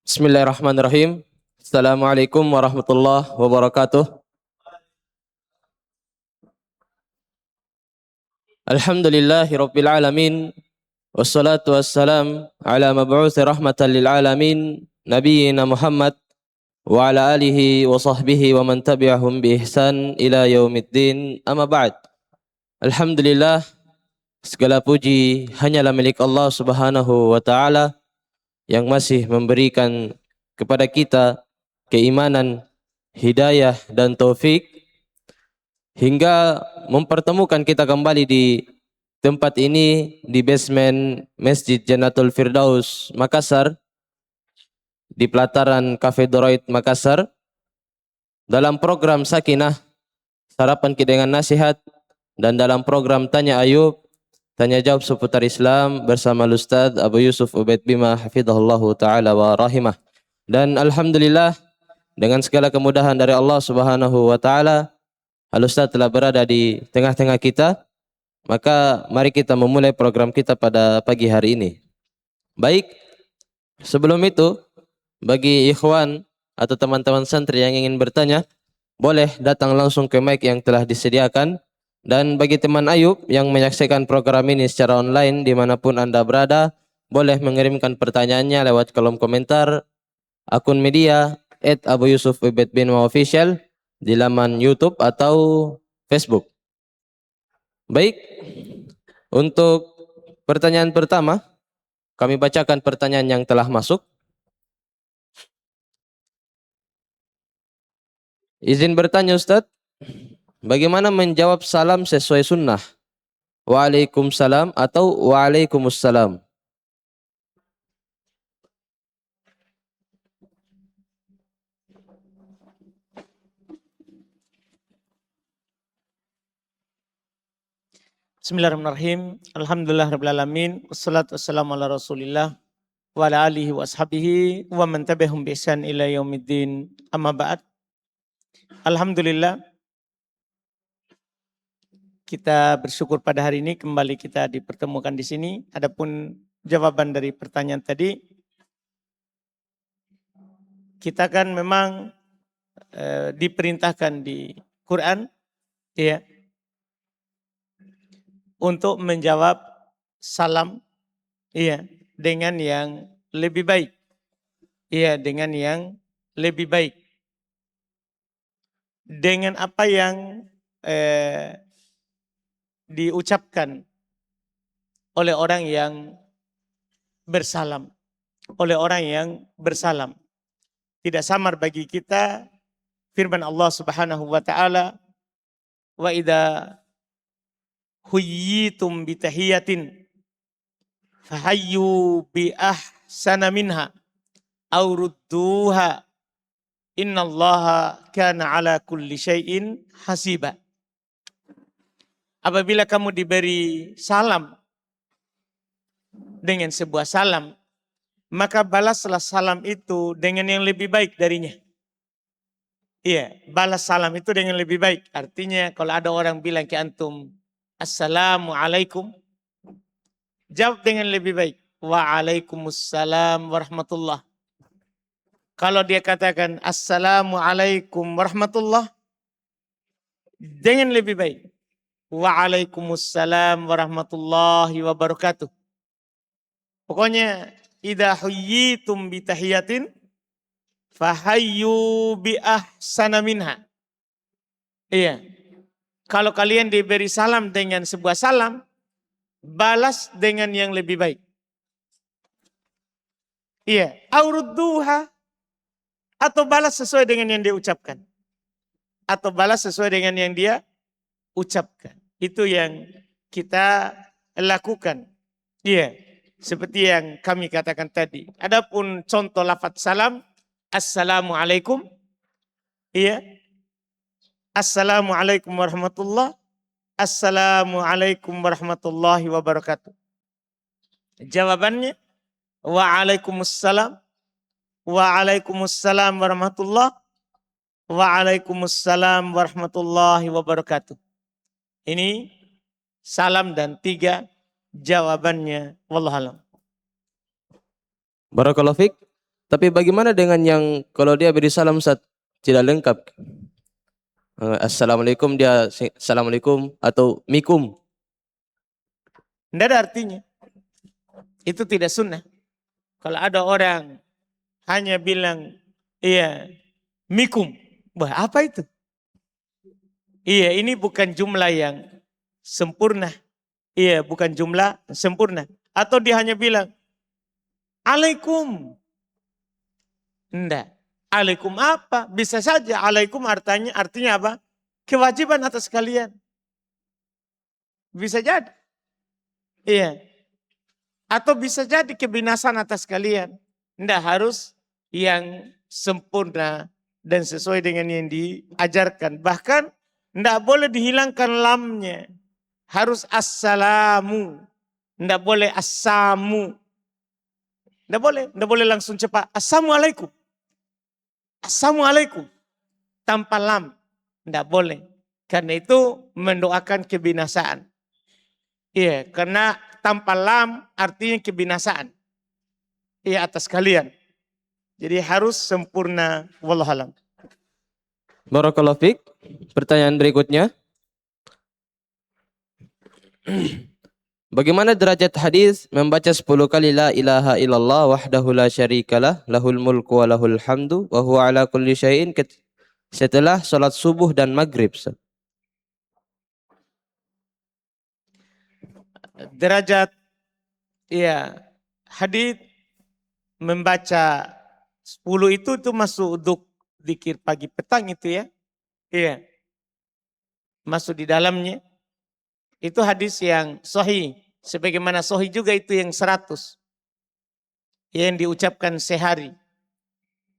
Bismillahirrahmanirrahim. Assalamualaikum warahmatullahi wabarakatuh. Alhamdulillahi rabbil alamin. Wassalatu wassalam ala mab'uthi rahmatan lil alamin. Nabiyyina Muhammad wa ala alihi wa sahbihi wa man tabi'ahum bi ihsan ila yaumiddin. Amma ba'd. Alhamdulillah, segala puji hanyalah milik Allah Subhanahu wa taala yang masih memberikan kepada kita keimanan, hidayah dan taufik hingga mempertemukan kita kembali di tempat ini di basement Masjid Jannatul Firdaus Makassar di pelataran Cafe Doroid Makassar dalam program Sakinah Sarapan Kidengan Nasihat dan dalam program Tanya Ayub Tanya Jawab seputar Islam bersama Ustaz Abu Yusuf Ubaid Bima hafizahullahu taala wa rahimah. Dan alhamdulillah dengan segala kemudahan dari Allah Subhanahu wa taala, Al-Ustaz telah berada di tengah-tengah kita. Maka mari kita memulai program kita pada pagi hari ini. Baik, sebelum itu bagi ikhwan atau teman-teman santri yang ingin bertanya, boleh datang langsung ke mic yang telah disediakan. Dan bagi teman Ayub yang menyaksikan program ini secara online dimanapun Anda berada, boleh mengirimkan pertanyaannya lewat kolom komentar akun media @AbuYusufUbaidBinOfficial di laman YouTube atau Facebook. Baik, untuk pertanyaan pertama, kami bacakan pertanyaan yang telah masuk. Izin bertanya Ustadz, bagaimana menjawab salam sesuai sunnah? Waalaikumsalam atau Waalaikumsalam. Bismillahirrahmanirrahim. Alhamdulillahirrahmanirrahim. Wassalatu wassalamu ala rasulillah wa ala alihi wa ashabihi wa man tabi'ahum bi ihsan ila yaumiddin. Amma ba'd. Alhamdulillah, kita bersyukur pada hari ini kembali kita dipertemukan di sini. Adapun jawaban dari pertanyaan tadi, kita kan memang diperintahkan di Quran ya, untuk menjawab salam iya dengan yang lebih baik. Iya, dengan yang lebih baik. Dengan apa yang diucapkan oleh orang yang bersalam. Oleh orang yang bersalam. Tidak samar bagi kita firman Allah Subhanahu wa taala, wa idza huyyitum bitahiyatin fahayyu bi ahsana minha aw rudduha innallaha kana ala kulli syai'in hasiba. Apabila kamu diberi salam dengan sebuah salam, maka balaslah salam itu dengan yang lebih baik darinya. Iya, balas salam itu dengan lebih baik. Artinya kalau ada orang bilang ke antum, Assalamualaikum, jawab dengan lebih baik. Waalaikumsalam warahmatullah. Kalau dia katakan Assalamualaikum warahmatullah, dengan lebih baik. Waalaikumsalam warahmatullahi wabarakatuh. Pokoknya, idza huyyitum bitahiyatin fahayyu bi ahsana minha. Iya. Kalau kalian diberi salam dengan sebuah salam, balas dengan yang lebih baik. Iya, aurudduha, atau balas sesuai dengan yang dia ucapkan. Atau balas sesuai dengan yang dia ucapkan. Itu yang kita lakukan. Iya, seperti yang kami katakan tadi. Adapun contoh lafaz salam, Assalamualaikum. Iya. Assalamualaikum warahmatullah. Assalamualaikum warahmatullahi wabarakatuh. Jawabannya, Waalaikumsalam. Waalaikumsalam warahmatullah. Waalaikumsalam warahmatullahi wabarakatuh. Ini salam dan 3 jawabannya. Wallahualam. Barakallahu fiik. Tapi bagaimana dengan yang kalau dia beri salam Ustaz tidak lengkap? Assalamualaikum dia Assalamualaikum atau mikum. Tidak ada artinya. Itu tidak sunnah. Kalau ada orang hanya bilang, iya, mikum. Wah, apa itu? Iya, ini bukan jumlah yang sempurna. Iya, bukan jumlah sempurna. Atau dia hanya bilang, alaikum. Enggak. Alaikum apa? Bisa saja alaikum artinya apa? Kewajiban atas kalian. Bisa jadi. Iya. Atau bisa jadi kebinasan atas kalian. Enggak harus yang sempurna dan sesuai dengan yang diajarkan. Bahkan enggak boleh dihilangkan lamnya. Harus assalamu. Enggak boleh assamu. Enggak boleh langsung cepat. Assalamualaikum. Assalamualaikum. Tanpa lam. Enggak boleh. Karena itu mendoakan kebinasaan. Iya, karena tanpa lam artinya kebinasaan. Iya, atas kalian. Jadi harus sempurna. Wallahualam. Barakallahu fiik. Pertanyaan berikutnya. Bagaimana derajat hadis membaca 10 kali la ilaha illallah wahdahu la syarikalah lahul mulku wa lahul hamdu wa huwa ala kulli syai'in setelah salat subuh dan maghrib? Derajat ya hadis membaca 10 itu masuk untuk zikir pagi petang itu ya. Iya. Masuk di dalamnya. Itu hadis yang sahih. Sebagaimana sahih juga itu yang 100. Yang diucapkan sehari.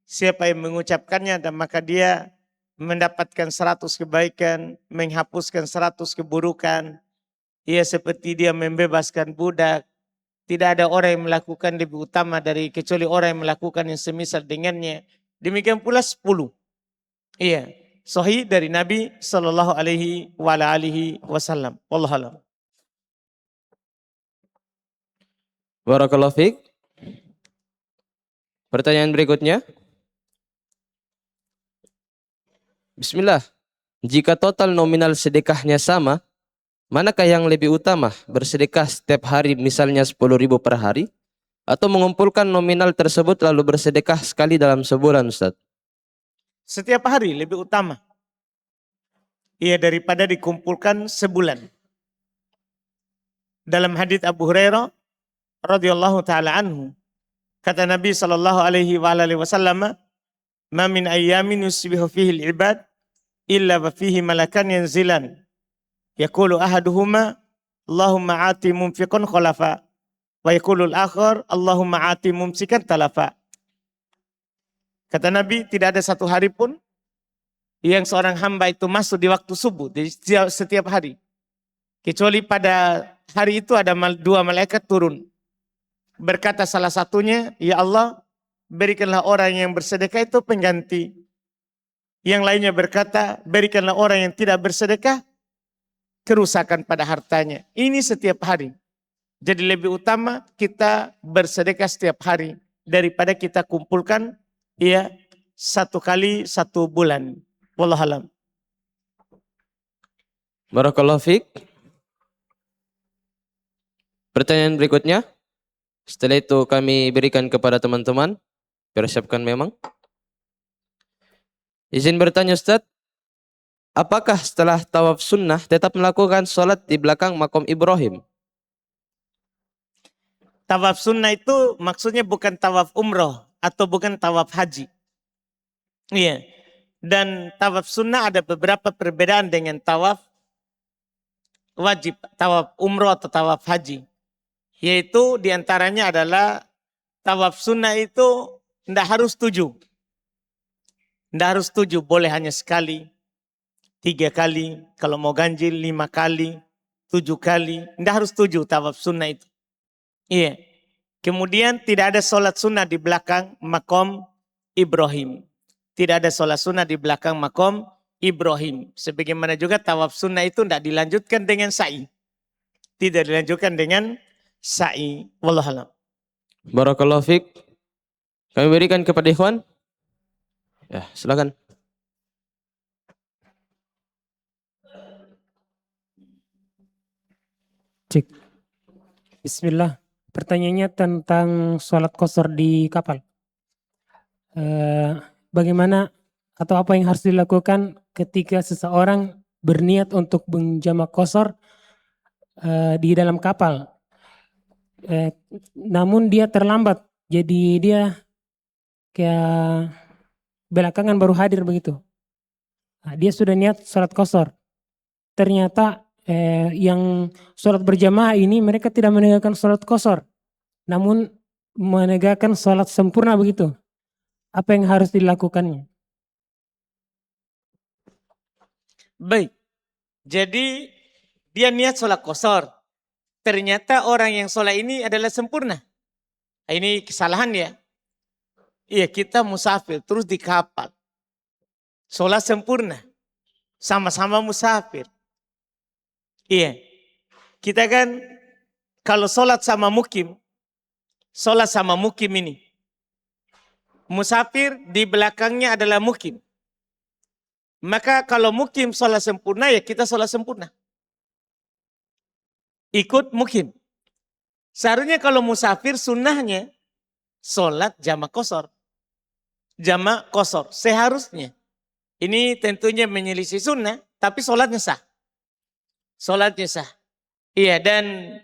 Siapa yang mengucapkannya dan maka dia mendapatkan 100 kebaikan. Menghapuskan 100 keburukan. Ia seperti dia membebaskan budak. Tidak ada orang yang melakukan lebih utama dari kecuali orang yang melakukan yang semisal dengannya. Demikian pula 10. Iya. Sahih dari Nabi sallallahu alaihi wasallam. Wallahu a'lam. Barakallahu fiik. Pertanyaan berikutnya. Bismillah. Jika total nominal sedekahnya sama, manakah yang lebih utama? Bersedekah setiap hari misalnya 10.000 per hari atau mengumpulkan nominal tersebut lalu bersedekah sekali dalam sebulan, Ustaz? Setiap hari lebih utama. Ia daripada dikumpulkan sebulan. Dalam hadits Abu Hurairah radhiyallahu taala anhu, kata Nabi sallallahu alaihi wasallam, "Ma min ayyamin yusbihu fihi al-ibad illa wa fihi malakan yanzilan. Yaqulu ahaduhuma Allahumma ati mumfiqan khalafa wa yaqulu al-akhar Allahumma ati mumsikan talafa." Kata Nabi, tidak ada satu hari pun yang seorang hamba itu masuk di waktu subuh, di setiap hari. Kecuali pada hari itu ada dua malaikat turun. Berkata salah satunya, ya Allah, berikanlah orang yang bersedekah itu pengganti. Yang lainnya berkata, berikanlah orang yang tidak bersedekah kerusakan pada hartanya. Ini setiap hari. Jadi lebih utama kita bersedekah setiap hari daripada kita kumpulkan ya satu kali satu bulan. Wallahu a'lam. Barakallahu fiik. Pertanyaan berikutnya. Setelah itu kami berikan kepada teman-teman. Persiapkan memang. Izin bertanya Ustaz. Apakah setelah tawaf sunnah tetap melakukan sholat di belakang makom Ibrahim? Tawaf sunnah itu maksudnya bukan tawaf umroh atau bukan tawaf haji. Iya. Dan tawaf sunnah ada beberapa perbedaan dengan tawaf wajib, tawaf umroh atau tawaf haji. Yaitu diantaranya adalah tawaf sunnah itu tidak harus 7. Tidak harus 7, boleh hanya sekali, 3 kali, kalau mau ganjil 5 kali, 7 kali. Tidak harus 7 tawaf sunnah itu. Iya. Kemudian tidak ada sholat sunnah di belakang makom Ibrahim. Tidak ada sholat sunnah di belakang makom Ibrahim. Sebagaimana juga tawaf sunnah itu tidak dilanjutkan dengan sa'i. Tidak dilanjutkan dengan sa'i. Wallahu a'lam. Barakallahu fiik. Kami berikan kepada ikhwan. Ya, silakan. Cek. Bismillah. Pertanyaannya tentang sholat qasar di kapal. Bagaimana atau apa yang harus dilakukan ketika seseorang berniat untuk menjamak qasar di dalam kapal. Namun dia terlambat. Jadi dia kayak belakangan baru hadir begitu. Nah, dia sudah niat sholat qasar. Ternyata yang sholat berjamaah ini mereka tidak menegakkan sholat qasar, namun menegakkan sholat sempurna begitu. Apa yang harus dilakukannya? Baik, jadi dia niat sholat qasar. Ternyata orang yang sholat ini adalah sempurna. Ini kesalahan ya. Iya, kita musafir terus di kapal. Sholat sempurna. Sama-sama musafir. Iya. Kita kan kalau sholat sama mukim ini. Musafir di belakangnya adalah mukim. Maka kalau mukim sholat sempurna, ya kita sholat sempurna. Ikut mukim. Seharusnya kalau musafir sunnahnya sholat jamak qasar. Jamak qasar seharusnya. Ini tentunya menyelisih sunnah, tapi sholatnya sah. Sholatnya sah. Iya, dan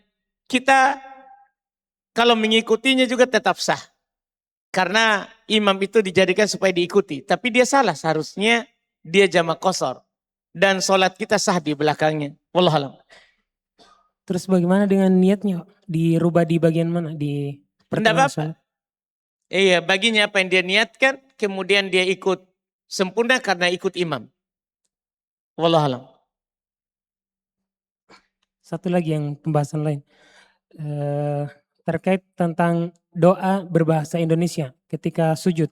kita kalau mengikutinya juga tetap sah. Karena imam itu dijadikan supaya diikuti. Tapi dia salah, seharusnya dia jamak qasar. Dan sholat kita sah di belakangnya. Wallahualam. Terus bagaimana dengan niatnya? Dirubah di bagian mana? Di pertengahan sholat? Iya, baginya apa yang dia niatkan, kemudian dia ikut sempurna karena ikut imam. Wallahualam. Satu lagi yang pembahasan lain. Terkait tentang doa berbahasa Indonesia ketika sujud.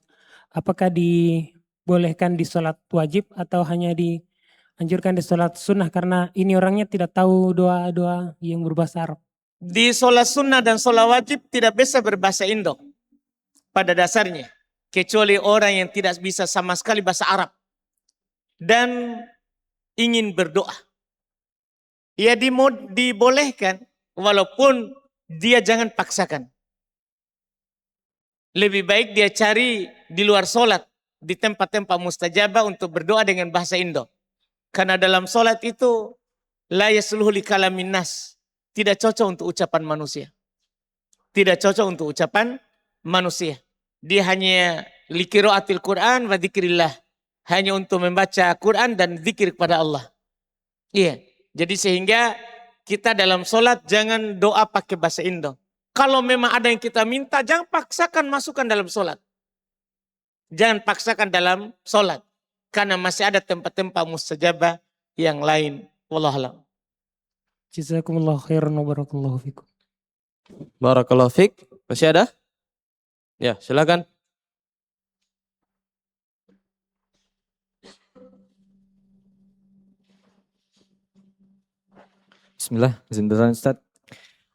Apakah dibolehkan di sholat wajib atau hanya dianjurkan di sholat sunnah karena ini orangnya tidak tahu doa-doa yang berbahasa Arab? Di sholat sunnah dan sholat wajib tidak bisa berbahasa Indo pada dasarnya. Kecuali orang yang tidak bisa sama sekali bahasa Arab. Dan ingin berdoa. Ya dibolehkan walaupun dia jangan paksakan. Lebih baik dia cari di luar sholat. Di tempat-tempat mustajabah untuk berdoa dengan bahasa Indo. Karena dalam sholat itu la yasluhu li kalamin nas. Tidak cocok untuk ucapan manusia. Tidak cocok untuk ucapan manusia. Dia hanya li qiraatil Quran wa dzikrillah. Hanya untuk membaca Quran dan zikir kepada Allah. Iya. Jadi sehingga kita dalam sholat jangan doa pakai bahasa Indo. Kalau memang ada yang kita minta, jangan paksakan masukkan dalam sholat. Jangan paksakan dalam sholat. Karena masih ada tempat-tempat mustajabah yang lain. Wallahualam. Jazakumullah khairan wa barakallahu fikum. Barakallahu fik. Masih ada? Ya, silakan. Bismillah, izin bertanya Ustaz.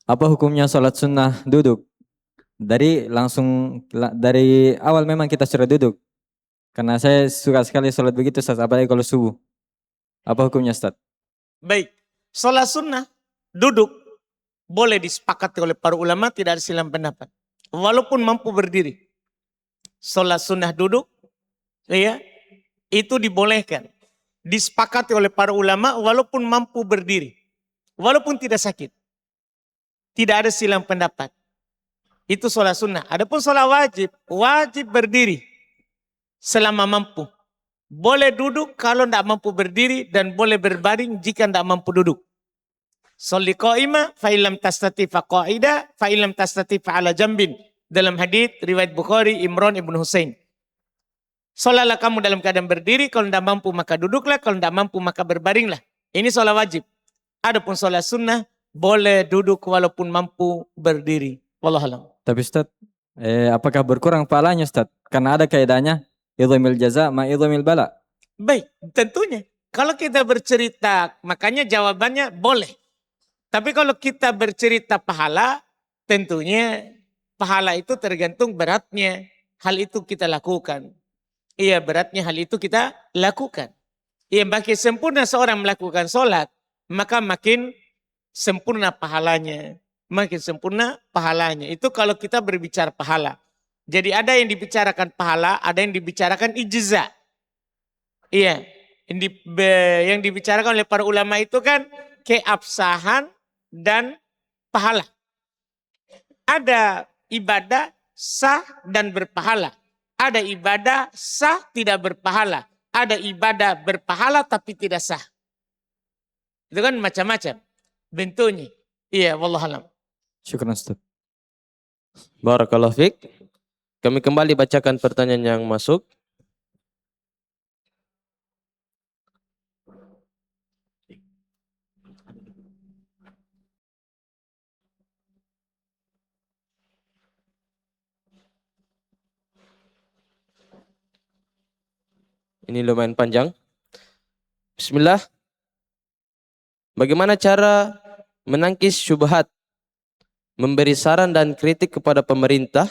Apa hukumnya sholat sunnah duduk? Dari awal memang kita sudah duduk. Karena saya suka sekali sholat begitu Ustaz, apalagi kalau subuh. Apa hukumnya Ustaz? Baik, sholat sunnah duduk boleh disepakati oleh para ulama, tidak ada silang pendapat. Walaupun mampu berdiri. Sholat sunnah duduk, ya, itu dibolehkan. Disepakati oleh para ulama walaupun mampu berdiri. Walaupun tidak sakit. Tidak ada silang pendapat. Itu sholat sunnah. Adapun sholat wajib, wajib berdiri selama mampu. Boleh duduk kalau tidak mampu berdiri dan boleh berbaring jika tidak mampu duduk. Sholli qa'imah fa illam tastati fa qa'ida fa illam tastati fa ala jambin. Dalam hadits riwayat Bukhari Imran ibn Husain. Sholatlah kamu dalam keadaan berdiri, kalau tidak mampu maka duduklah, kalau tidak mampu maka berbaringlah. Ini sholat wajib. Adapun sholat sunnah boleh duduk walaupun mampu berdiri. Wallahualam. Tapi Ustaz, apakah berkurang pahalanya Ustaz? Karena ada kaidahnya idhamil jaza ma idhamil bala. Baik, tentunya. Kalau kita bercerita, makanya jawabannya boleh. Tapi kalau kita bercerita pahala, tentunya pahala itu tergantung beratnya. hal itu kita lakukan. Iya, beratnya hal itu kita lakukan. Iya, makin sempurna seorang melakukan sholat, maka makin sempurna pahalanya. Makin sempurna pahalanya. Itu kalau kita berbicara pahala. Jadi ada yang dibicarakan pahala, ada yang dibicarakan ijza. Iya, yang dibicarakan oleh para ulama itu kan keabsahan dan pahala. Ada ibadah sah dan berpahala. Ada ibadah sah tidak berpahala. Ada ibadah berpahala tapi tidak sah. Itu kan macam-macam bentuknya. Iya, wallahualam. Syukran Ustaz. Barakallahu fiik. Kami kembali bacakan pertanyaan yang masuk. Ini lumayan panjang. Bismillah. Bagaimana cara menangkis syubhat, memberi saran dan kritik kepada pemerintah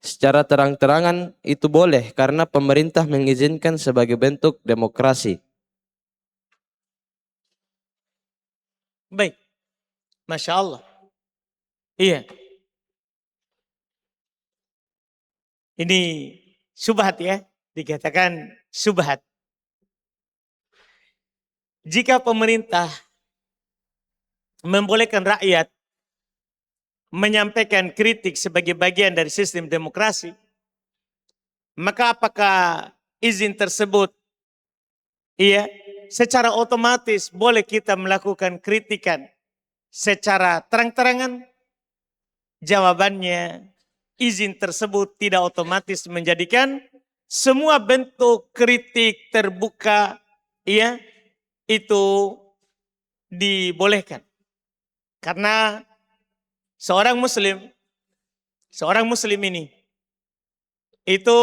secara terang-terangan itu boleh karena pemerintah mengizinkan sebagai bentuk demokrasi. Baik. Masya Allah. Iya. Ini syubhat ya. Dikatakan syubhat. Jika pemerintah membolehkan rakyat menyampaikan kritik sebagai bagian dari sistem demokrasi, maka apakah izin tersebut secara otomatis boleh kita melakukan kritikan secara terang-terangan? Jawabannya, izin tersebut tidak otomatis menjadikan semua bentuk kritik terbuka itu dibolehkan. Karena seorang muslim ini itu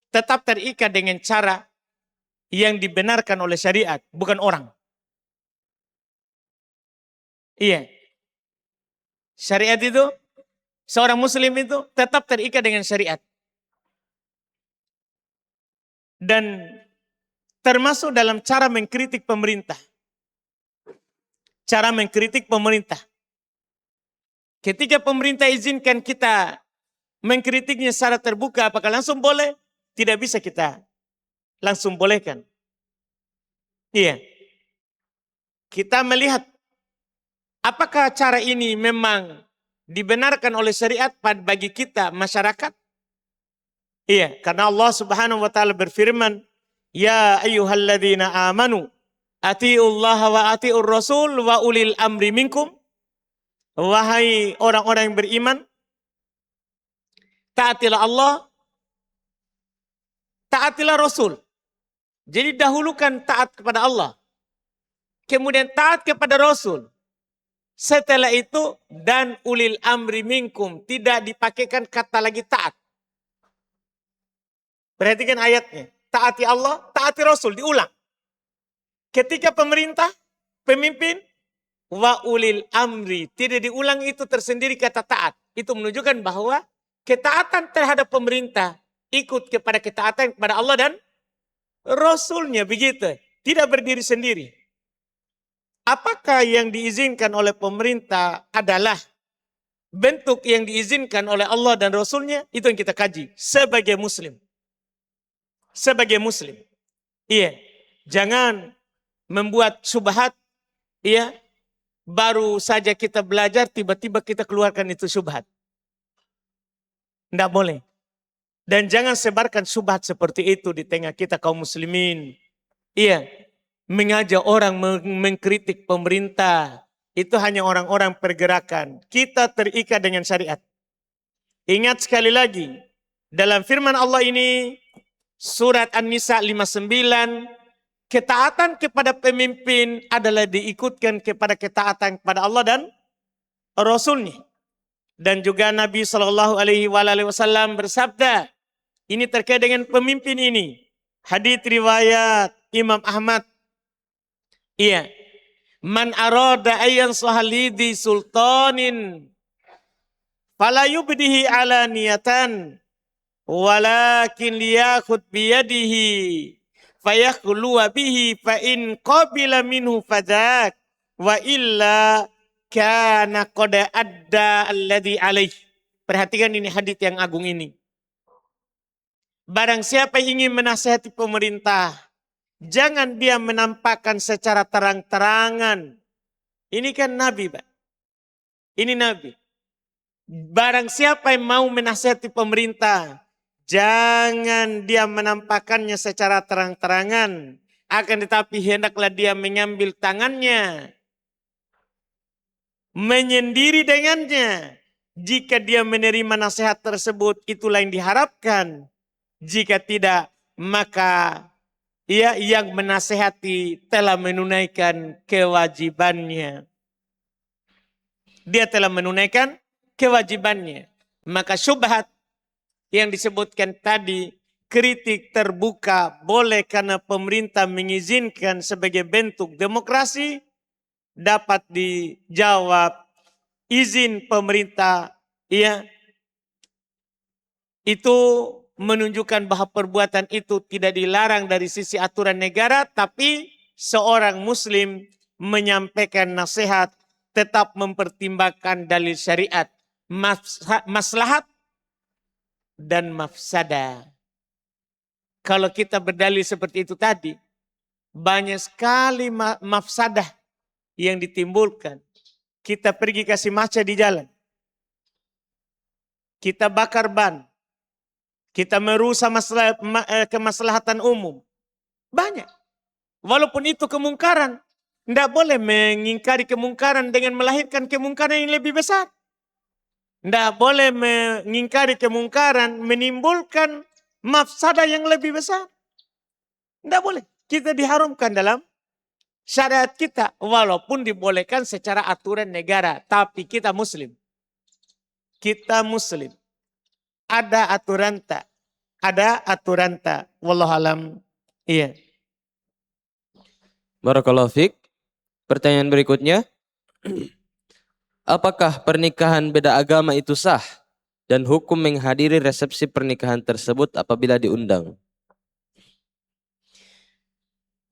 tetap terikat dengan cara yang dibenarkan oleh syariat, bukan orang. Iya. Syariat itu, seorang muslim itu tetap terikat dengan syariat. Dan termasuk dalam cara mengkritik pemerintah. Cara mengkritik pemerintah. Ketika pemerintah izinkan kita mengkritiknya secara terbuka, apakah langsung boleh? Tidak bisa kita langsung bolehkan. Iya. Kita melihat apakah cara ini memang dibenarkan oleh syariat bagi kita masyarakat? Iya, karena Allah Subhanahu wa taala berfirman, "Ya ayyuhalladzina amanu, atiullaha wa atiur rasul wa ulil amri minkum." Wahai orang-orang yang beriman, taatilah Allah, taatilah Rasul. Jadi dahulukan taat kepada Allah, kemudian taat kepada Rasul. Setelah itu, dan ulil amri minkum, tidak dipakaikan kata lagi taat. Perhatikan ayatnya. Taati Allah, taati Rasul, diulang. Ketika pemerintah, pemimpin, wa ulil amri, tidak diulang itu tersendiri kata taat. Itu menunjukkan bahwa ketaatan terhadap pemerintah ikut kepada ketaatan kepada Allah dan Rasulnya, begitu. Tidak berdiri sendiri. Apakah yang diizinkan oleh pemerintah adalah bentuk yang diizinkan oleh Allah dan Rasulnya? Itu yang kita kaji sebagai muslim. Sebagai muslim. Iya. Jangan membuat syubhat. Iya. Baru saja kita belajar, tiba-tiba kita keluarkan itu syubhat. Tidak boleh. Dan jangan sebarkan syubhat seperti itu di tengah kita kaum muslimin. Iya. Mengajak orang mengkritik pemerintah. Itu hanya orang-orang pergerakan. Kita terikat dengan syariat. Ingat sekali lagi. Dalam firman Allah ini, surat An-Nisa 59, ketaatan kepada pemimpin adalah diikutkan kepada ketaatan kepada Allah dan Rasulnya. Dan juga Nabi SAW bersabda, ini terkait dengan pemimpin ini. Hadits riwayat Imam Ahmad. Iya. Man arada ayyan sahalidi sultanin fala yubdihi alaniyatan walakin liyakhud biyadihi fayakhluwa bihi fa in qabila minhu fadak wa illa kana qad adda alladhi alaih. Perhatikan ini hadits yang agung ini. Barang siapa yang ingin menasihati pemerintah, jangan dia menampakkan secara terang-terangan. Ini kan Nabi, Pak. Ini Nabi. Barang siapa yang mau menasihati pemerintah, jangan dia menampakkannya secara terang-terangan. Akan tetapi hendaklah dia mengambil tangannya, menyendiri dengannya. Jika dia menerima nasihat tersebut, itulah yang diharapkan. Jika tidak, maka ia yang menasihati telah menunaikan kewajibannya. Dia telah menunaikan kewajibannya. Maka syubhat yang disebutkan tadi, kritik terbuka boleh karena pemerintah mengizinkan sebagai bentuk demokrasi, dapat dijawab izin pemerintah, ya, itu menunjukkan bahwa perbuatan itu tidak dilarang dari sisi aturan negara, tapi seorang muslim menyampaikan nasihat tetap mempertimbangkan dalil syariat, maslahat dan mafsadah. Kalau kita berdalil seperti itu tadi, banyak sekali mafsadah yang ditimbulkan. Kita pergi kasih maca di jalan. Kita bakar ban. Kita merusak kemaslahatan umum. Banyak. Walaupun itu kemungkaran. Tidak boleh mengingkari kemungkaran dengan melahirkan kemungkaran yang lebih besar. Tidak boleh mengingkari kemungkaran menimbulkan mafsadah yang lebih besar. Tidak boleh. Kita diharamkan dalam syariat kita. Walaupun dibolehkan secara aturan negara. Tapi kita muslim. Kita muslim. Ada aturan tak? Ada aturan tak? Wallahualam. Iya. Barakallahu fiik. Pertanyaan berikutnya. Apakah pernikahan beda agama itu sah? Dan hukum menghadiri resepsi pernikahan tersebut apabila diundang?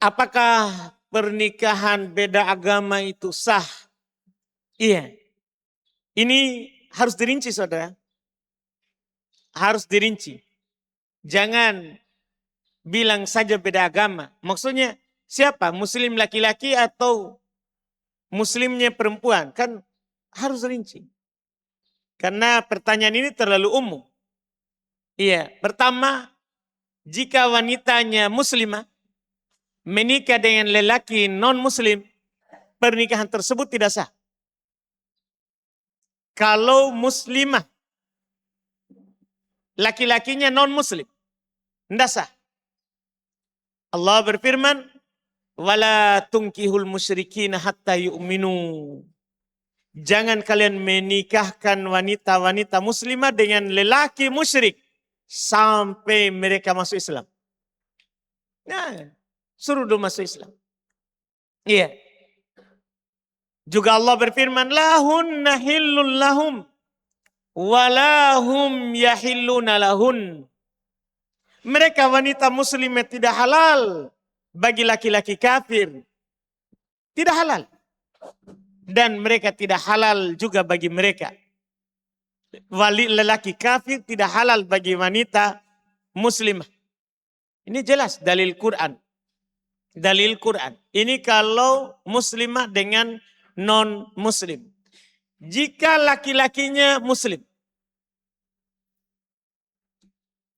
Apakah pernikahan beda agama itu sah? Iya. Ini harus dirinci, saudara. Harus dirinci. Jangan bilang saja beda agama. Maksudnya siapa? Muslim laki-laki atau muslimnya perempuan? Kan harus rinci. Karena pertanyaan ini terlalu umum. Iya. Pertama, jika wanitanya muslimah menikah dengan lelaki non-muslim, pernikahan tersebut tidak sah. Kalau muslimah, laki-lakinya non-muslim, tidak sah. Allah berfirman, "Wala tunkihul musyrikina hatta yu'minu." Jangan kalian menikahkan wanita-wanita muslimah dengan lelaki musyrik sampai mereka masuk Islam. Nah, suruh dulu masuk Islam. Iya. Juga Allah berfirman, lahunna hillun lahum walahum yahilluna lahun. Mereka wanita muslimah tidak halal bagi laki-laki kafir. Tidak halal. Dan mereka tidak halal juga bagi mereka. Lelaki kafir tidak halal bagi wanita muslimah. Ini jelas dalil Quran. Dalil Quran. Ini kalau muslimah dengan non-muslim. Jika laki-lakinya muslim,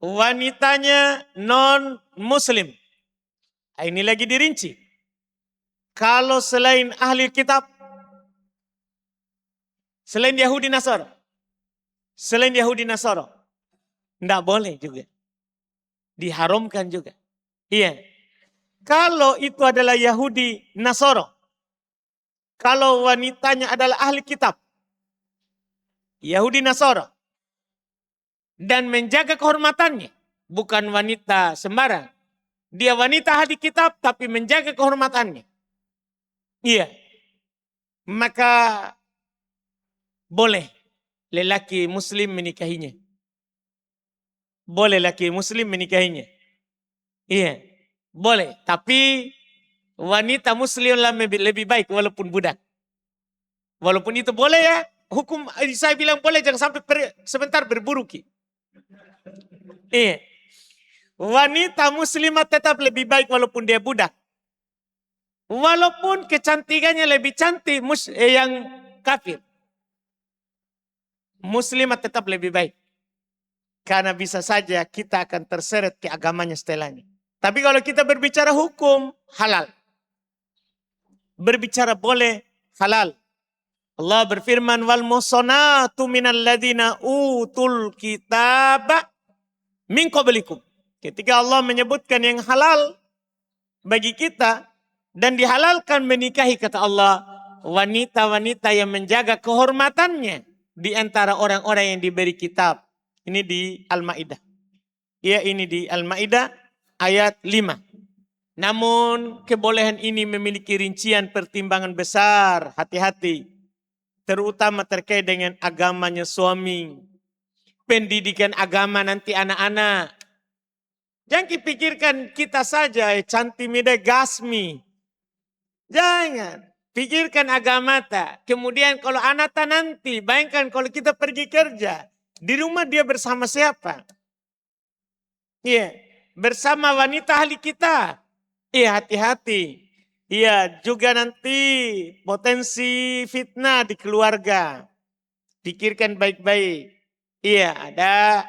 wanitanya non-muslim. Ini lagi dirinci. Kalau selain ahli kitab, selain Yahudi Nasara, tidak boleh juga. Diharamkan juga. Iya. Kalau itu adalah Yahudi Nasara, kalau wanitanya adalah ahli kitab, Yahudi Nasara, dan menjaga kehormatannya, bukan wanita sembarang. Dia wanita ahli kitab tapi menjaga kehormatannya. Iya. Maka boleh lelaki muslim menikahinya. Boleh laki muslim menikahinya. Iya, boleh. Tapi wanita muslim lebih baik walaupun budak. Walaupun itu boleh ya. Hukum saya bilang boleh, jangan sampai sebentar berburu ki. Iya. Wanita muslimah tetap lebih baik walaupun dia budak. Walaupun kecantikannya lebih cantik yang kafir. Muslimah tetap lebih baik. Karena bisa saja kita akan terseret ke agamanya setelahnya. Tapi kalau kita berbicara hukum, halal. Berbicara boleh, halal. Allah berfirman, wal musonatu minal ladina utul kitaba min qablikum. Ketika Allah menyebutkan yang halal bagi kita dan dihalalkan menikahi, kata Allah, wanita-wanita yang menjaga kehormatannya di antara orang-orang yang diberi kitab. Ini di Al-Maidah. Ya, ini di Al-Maidah ayat 5. Namun kebolehan ini memiliki rincian pertimbangan besar, hati-hati. Terutama terkait dengan agamanya suami. Pendidikan agama nanti anak-anak. Jangan dipikirkan kita saja, cantimide gasmi. Jangan. Pikirkan agama tak. Kemudian kalau anak tak nanti, bayangkan kalau kita pergi kerja. Di rumah dia bersama siapa? Iya, bersama wanita ahli kita. Iya, hati-hati. Iya, juga nanti potensi fitnah di keluarga. Pikirkan baik-baik. Iya,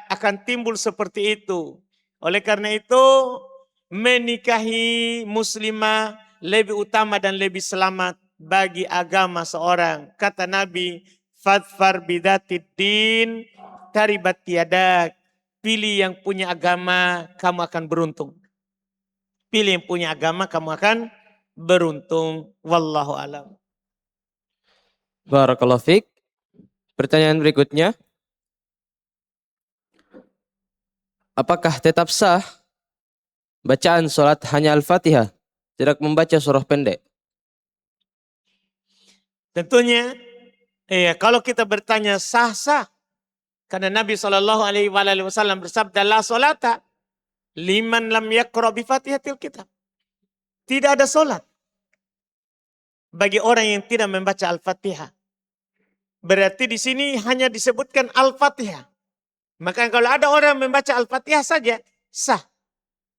akan timbul seperti itu. Oleh karena itu, menikahi muslimah lebih utama dan lebih selamat bagi agama seorang. Kata Nabi, fadfar bidatid din taribat tiadak. Pilih yang punya agama, kamu akan beruntung. Pilih yang punya agama, kamu akan beruntung. Wallahu alam. Barakallahu fiik. Pertanyaan berikutnya. Apakah tetap sah bacaan sholat hanya Al-Fatihah, tidak membaca surah pendek? Tentunya, kalau kita bertanya sah-sah. Karena Nabi SAW bersabda, la sholata liman lam yaqra bi fatihatil kitab. Tidak ada solat bagi orang yang tidak membaca Al-Fatihah. Berarti di sini hanya disebutkan Al-Fatihah. Maka kalau ada orang membaca Al-Fatihah saja, sah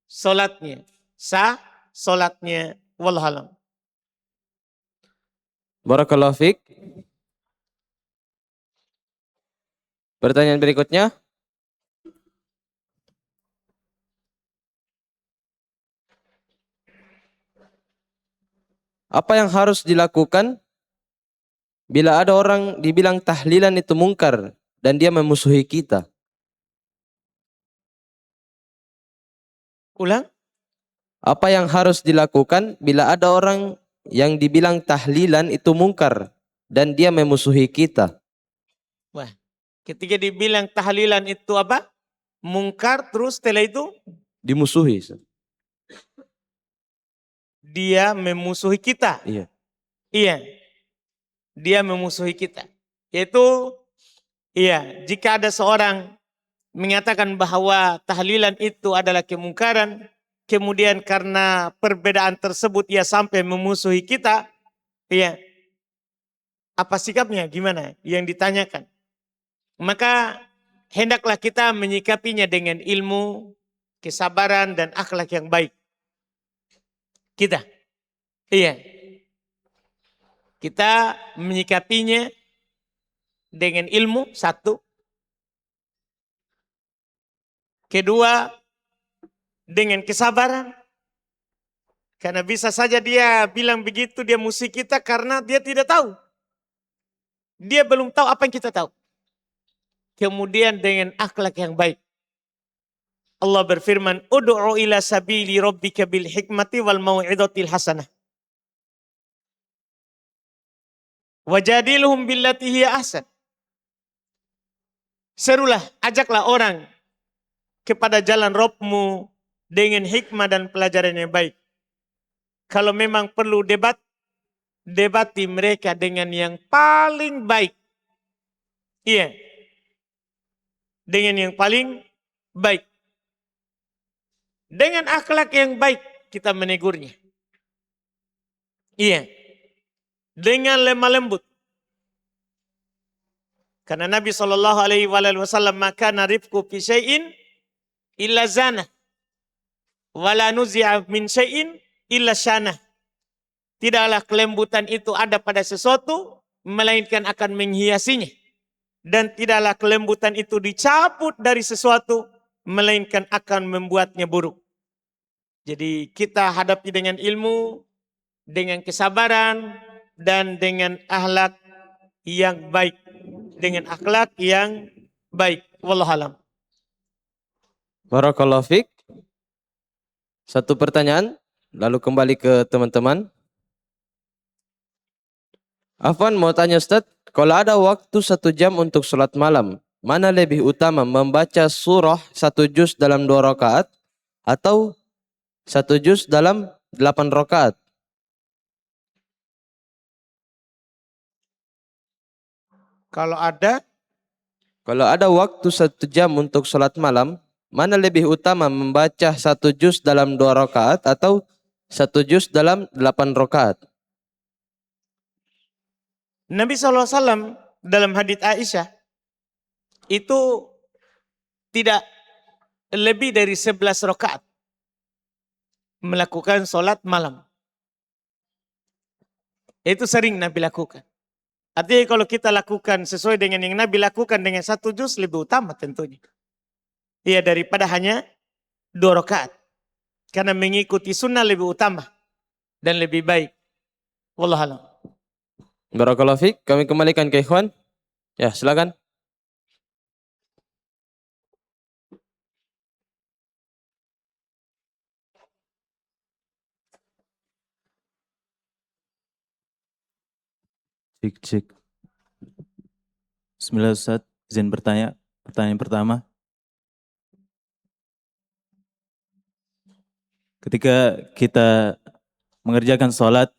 solatnya. Sah solatnya. Wallahualam. Barakallahu fiik. Pertanyaan berikutnya. Apa yang harus dilakukan bila ada orang dibilang tahlilan itu mungkar dan dia memusuhi kita? Ulang. Apa yang harus dilakukan bila ada orang yang dibilang tahlilan itu mungkar dan dia memusuhi kita? Wah, ketika dibilang tahlilan itu apa? Mungkar, terus setelah itu Dimusuhi. dia memusuhi kita. Iya. Iya. Dia memusuhi kita. Yaitu, iya, jika ada seorang mengatakan bahwa tahlilan itu adalah kemungkaran, kemudian karena perbedaan tersebut ia sampai memusuhi kita, iya. Apa sikapnya? Gimana? Yang ditanyakan. Maka hendaklah kita menyikapinya dengan ilmu, kesabaran, dan akhlak yang baik. Kita. Iya. Kita menyikapinya dengan ilmu, satu. Kedua, dengan kesabaran. Karena bisa saja dia bilang begitu, dia musuh kita karena dia tidak tahu. Dia belum tahu apa yang kita tahu. Kemudian dengan akhlak yang baik. Allah berfirman, Udu'u ila sabili rabbika bil hikmati wal mau'izatil hasanah. Wajadiluhum billati hiya ahsan. Serulah, ajaklah orang kepada jalan Rabbmu dengan hikmah dan pelajaran yang baik. Kalau memang perlu debat, debati mereka dengan yang paling baik. Iya, dengan yang paling baik. Dengan akhlak yang baik kita menegurnya. Iya. Dengan lemah lembut. Karena Nabi SAW maka narifku fi syai'in illa zana. Wala nuzi'a min syai'in illa syana. Tidaklah kelembutan itu ada pada sesuatu, melainkan akan menghiasinya. Dan tidaklah kelembutan itu dicabut dari sesuatu, melainkan akan membuatnya buruk. Jadi kita hadapi dengan ilmu, dengan kesabaran, dan dengan akhlak yang baik. Dengan akhlak yang baik. Wallahualam. Barakallahu fiik. Satu pertanyaan, lalu kembali ke teman-teman. Afwan mau tanya Ustaz, kalau ada waktu 1 jam untuk sholat malam, mana lebih utama membaca surah 1 juz dalam 2 rakaat atau 1 juz dalam 8 rakaat? Kalau ada waktu 1 jam untuk sholat malam, mana lebih utama membaca 1 juz dalam 2 rakaat atau 1 juz dalam 8 rakaat? Nabi SAW dalam hadits Aisyah itu tidak lebih dari 11 rakaat melakukan sholat malam. Itu sering Nabi lakukan. Artinya kalau kita lakukan sesuai dengan yang Nabi lakukan dengan 1 juz lebih utama tentunya. Iya, daripada hanya 2 rakaat. Karena mengikuti sunnah lebih utama dan lebih baik. Wallahualam. Barakallahu fiik, kami kembalikan ke ikhwan. Ya, silakan. Cek. Bismillah Ustaz, izin bertanya. Pertanyaan pertama. Ketika kita mengerjakan sholat,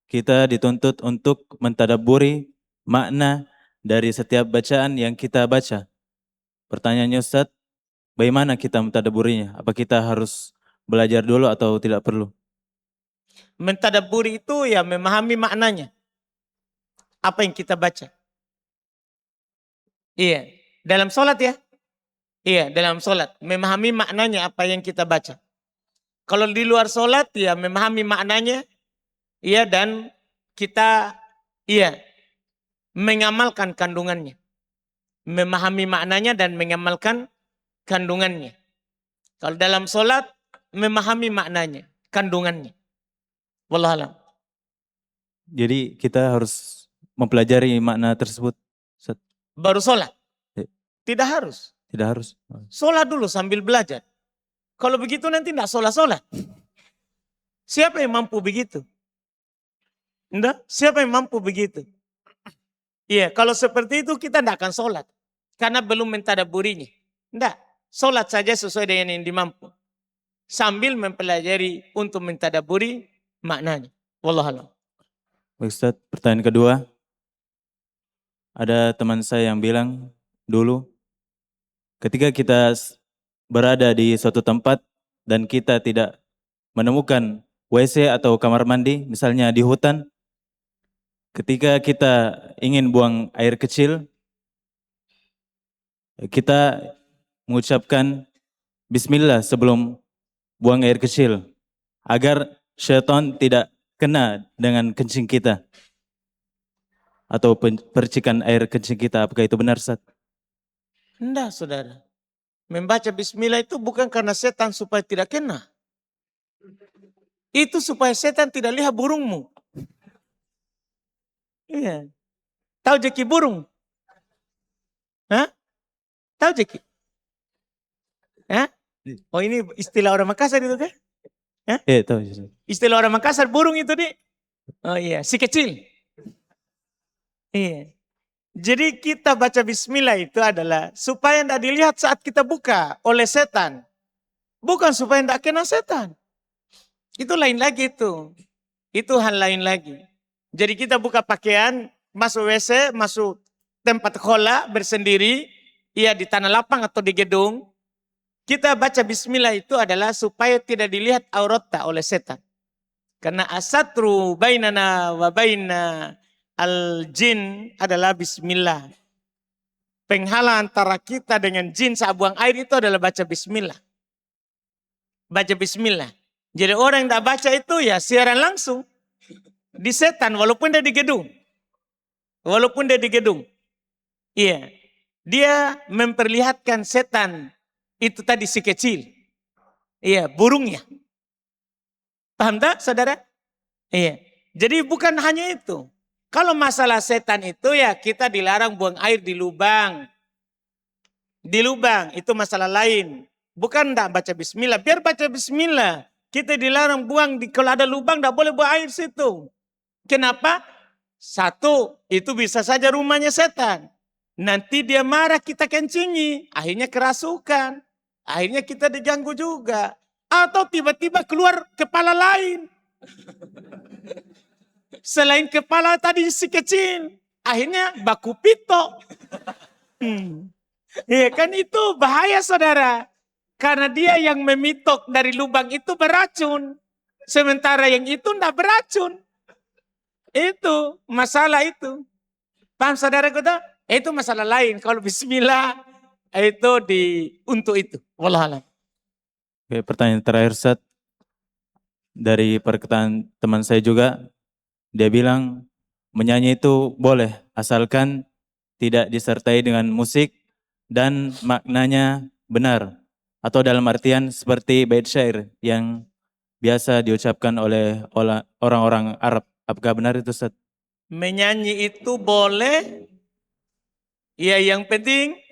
kita dituntut untuk mentadabburi makna dari setiap bacaan yang kita baca. Pertanyaannya Ustaz, bagaimana kita mentadabburinya? Apa kita harus belajar dulu atau tidak perlu? Mentadabburi itu ya memahami maknanya. Apa yang kita baca. Iya, dalam sholat ya. Iya, dalam sholat. Memahami maknanya apa yang kita baca. Kalau di luar sholat ya memahami maknanya. Iya, dan kita mengamalkan kandungannya. Memahami maknanya dan mengamalkan kandungannya. Kalau dalam sholat memahami maknanya, kandungannya. Wallahualam. Jadi kita harus mempelajari makna tersebut. Ustaz. Baru sholat? Ya. Tidak harus. Tidak harus. Sholat dulu sambil belajar. Kalau begitu nanti tidak sholat-sholat. Siapa yang mampu begitu? Enggak? Siapa yang mampu begitu? Iya, kalau seperti itu kita tidak akan sholat. Karena belum mentadabburinya. Enggak. Sholat saja sesuai dengan yang dimampu. Sambil mempelajari untuk mentadabburi maknanya. Wallahualam. Baik Ustaz, pertanyaan kedua. Ada teman saya yang bilang dulu, ketika kita berada di suatu tempat dan kita tidak menemukan WC atau kamar mandi, misalnya di hutan, ketika kita ingin buang air kecil, kita mengucapkan bismillah sebelum buang air kecil, agar syaitan tidak kena dengan kencing kita atau percikan air kencing kita. Apakah itu benar Ustaz? Enggak, saudara. Membaca bismillah itu bukan karena setan supaya tidak kena. Itu supaya setan tidak lihat burungmu. Iya. Tahu jeki burung? Hah? Tahu jeki? Hah? Oh, ini istilah orang Makassar itu kan? Hah? Iya, tahu. Ustaz. Istilah orang Makassar burung itu deh. Oh iya, si kecil. Iya. Jadi kita baca bismillah itu adalah supaya tidak dilihat saat kita buka oleh setan. Bukan supaya tidak kena setan. Itu lain lagi itu. Itu hal lain lagi. Jadi kita buka pakaian, masuk WC, masuk tempat khola bersendiri. di tanah lapang atau di gedung, kita baca bismillah itu adalah supaya tidak dilihat auratnya oleh setan. Karena asatru bainana wa baina al-jin adalah bismillah. Penghalang antara kita dengan jin saat buang air itu adalah baca bismillah. Baca bismillah. Jadi orang yang tidak baca itu ya siaran langsung di setan walaupun dia di gedung. Walaupun dia di gedung. Iya. Dia memperlihatkan setan itu tadi si kecil. Iya, burungnya. Paham tak saudara? Iya. Jadi bukan hanya itu. Kalau masalah setan itu ya kita dilarang buang air di lubang. Di lubang itu masalah lain. Bukan enggak baca bismillah. Biar baca bismillah. Kita dilarang buang kalau ada lubang enggak boleh buang air situ. Kenapa? Satu, itu bisa saja rumahnya setan. Nanti dia marah kita kencingi. Akhirnya kerasukan. Akhirnya kita diganggu juga. Atau tiba-tiba keluar kepala lain. Selain kepala tadi si kecil. Akhirnya baku pito. Ya kan itu bahaya saudara. Karena dia yang memitok dari lubang itu beracun. Sementara yang itu tidak beracun. Itu masalah itu. Paham saudara kita? Itu masalah lain. Kalau bismillah itu untuk itu. Wallahualam. Oke, pertanyaan terakhir Ustaz. Dari perkataan teman saya juga, dia bilang menyanyi itu boleh asalkan tidak disertai dengan musik dan maknanya benar. Atau dalam artian seperti bait syair yang biasa diucapkan oleh orang-orang Arab. Apakah benar itu Ustaz? Menyanyi itu boleh. Ya yang penting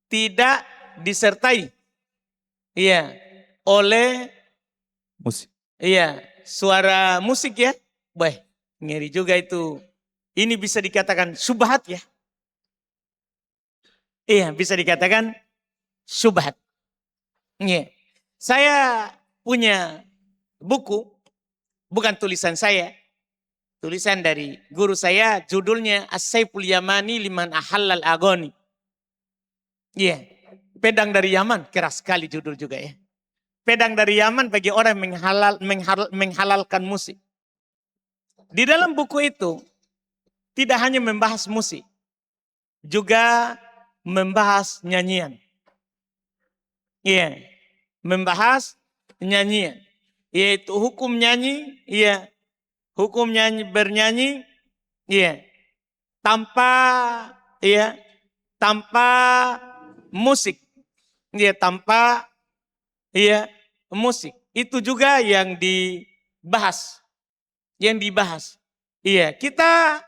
tidak disertai. Iya, oleh Musik. iya, suara musik ya. Baik, ngeri juga itu. Ini bisa dikatakan syubhat ya. Iya, bisa dikatakan syubhat. Iya. Saya punya buku, bukan tulisan saya. Tulisan dari guru saya, judulnya As-Saiful Yamani Liman Ahallal Agoni. Iya, pedang dari Yaman, keras sekali judul juga ya. Pedang dari Yaman bagi orang yang menghalalkan musik. Di dalam buku itu, tidak hanya membahas musik, juga membahas nyanyian. Iya, membahas nyanyian. Yaitu hukum nyanyi, iya. Hukum nyanyi bernyanyi, iya. Tanpa musik. Iya, tanpa musik. Itu juga yang dibahas. Iya,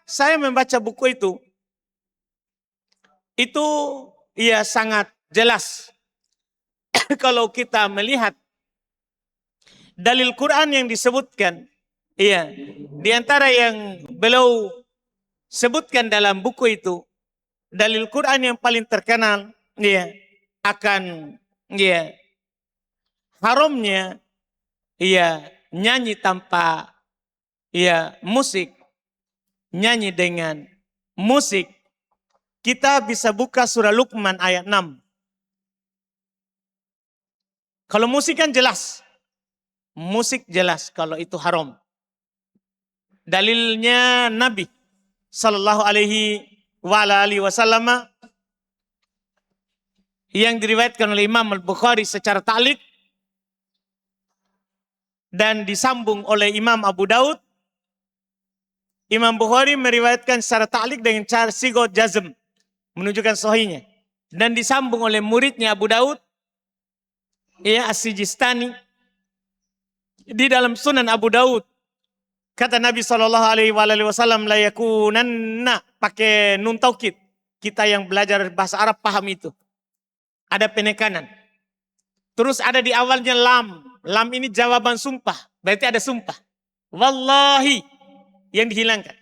saya membaca buku itu ya sangat jelas. Kalau kita melihat dalil Quran yang disebutkan, iya, di antara yang beliau sebutkan dalam buku itu, dalil Quran yang paling terkenal, iya, akan haramnya, iya, nyanyi tanpa, iya, musik, nyanyi dengan musik. Kita bisa buka surah Luqman ayat 6. Kalau musik kan jelas. Musik jelas kalau itu haram. Dalilnya Nabi sallallahu alaihi wasallam yang diriwayatkan oleh Imam Al-Bukhari secara ta'liq dan disambung oleh Imam Abu Daud. Imam Bukhari meriwayatkan secara ta'liq dengan cara sigot jazm, menunjukkan sahihnya, dan disambung oleh muridnya Abu Daud, As-Sijistani, di dalam Sunan Abu Daud. Kata Nabi SAW, la yakunanna, pakai nun taukid. Kita yang belajar bahasa Arab paham itu. Ada penekanan. Terus ada di awalnya lam. Lam ini jawaban sumpah. Berarti ada sumpah. Wallahi yang dihilangkan.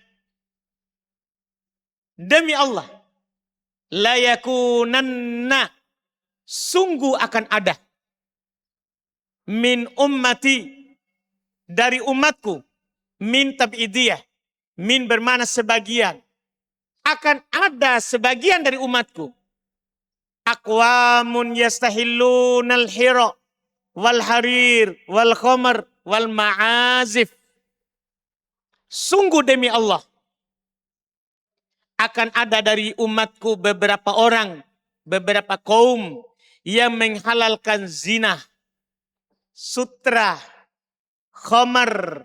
Demi Allah. La yakunanna, sungguh akan ada. Min ummati, dari umatku. Min tab'idiyah. Min bermakna sebagian. akan ada sebagian dari umatku. Aqwamun yastahillunal hira wal harir wal khamar wal ma'azif. Sungguh demi Allah, akan ada dari umatku beberapa orang, beberapa kaum yang menghalalkan zina, sutra, khamar,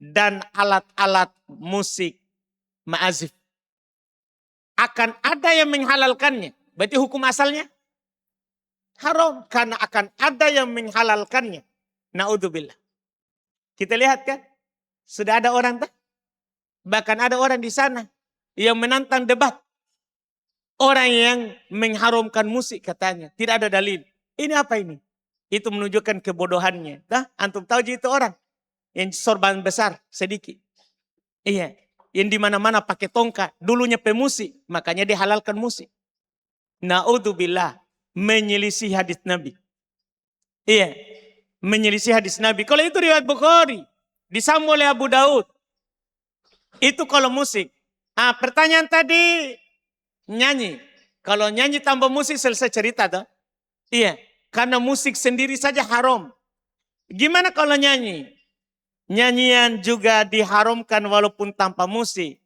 dan alat-alat musik ma'azif. Akan ada yang menghalalkannya. Berarti hukum asalnya haram. Karena akan ada yang menghalalkannya. Na'udzubillah. Kita lihat kan. Sudah ada orang tak? Bahkan ada orang di sana yang menantang debat. Orang yang mengharamkan musik katanya. Tidak ada dalil. Ini apa ini? Itu menunjukkan kebodohannya. Nah, antum tahu itu orang. Yang sorban besar sedikit. Iya. Yang di mana-mana pakai tongkat. Dulunya pemusik. Makanya dihalalkan musik. Na'udzubillah. Menyelisih hadis Nabi. Iya. Menyelisih hadis Nabi. Kalau itu riwayat Bukhari. Disambung oleh Abu Daud. Itu kalau musik. Pertanyaan tadi. Nyanyi. Kalau nyanyi tambah musik selesai cerita tuh. Iya. Karena musik sendiri saja haram. Gimana kalau nyanyi? Nyanyian juga diharamkan walaupun tanpa musik.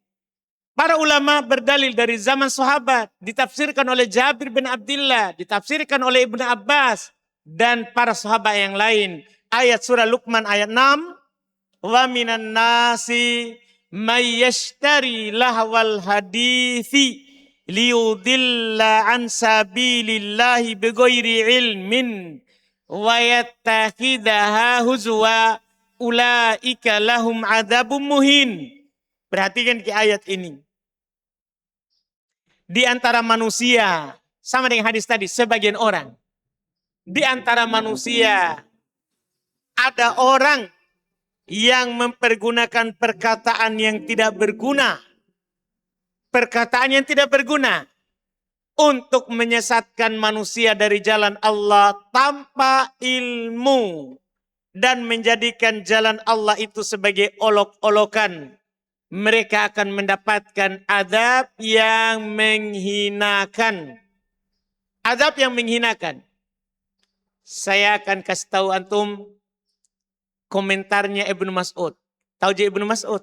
Para ulama berdalil dari zaman sahabat. Ditafsirkan oleh Jabir bin Abdullah. Ditafsirkan oleh Ibnu Abbas. Dan para sahabat yang lain. Ayat surah Luqman ayat 6. Wa minan nasi may yashtari lahwal hadithi liyudilla an sabilillahi bighairi ilmin wa yattakhidaha huzwa ulaika lahum adzabun muhin. Perhatikan ke ayat ini. Di antara manusia, sama dengan hadis tadi, sebagian orang. Di antara manusia ada orang yang mempergunakan perkataan yang tidak berguna. Perkataan yang tidak berguna. Untuk menyesatkan manusia dari jalan Allah tanpa ilmu. Dan menjadikan jalan Allah itu sebagai olok-olokan. Mereka akan mendapatkan azab yang menghinakan. Azab yang menghinakan. Saya akan kasih tahu antum komentarnya Ibnu Mas'ud. Tahu je Ibnu Mas'ud?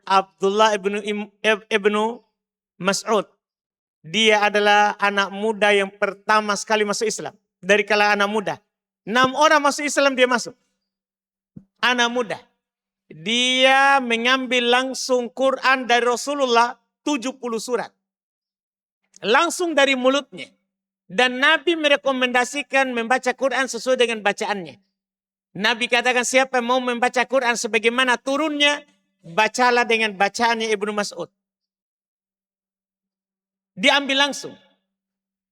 Abdullah Ibnu Mas'ud. Dia adalah anak muda yang pertama sekali masuk Islam. Dari kalangan anak muda. 6 orang masuk Islam dia masuk. Anak muda. Dia mengambil langsung Quran dari Rasulullah 70 surat. Langsung dari mulutnya. Dan Nabi merekomendasikan membaca Quran sesuai dengan bacaannya. Nabi katakan siapa yang mau membaca Quran sebagaimana turunnya, bacalah dengan bacaannya Ibnu Mas'ud. Diambil langsung.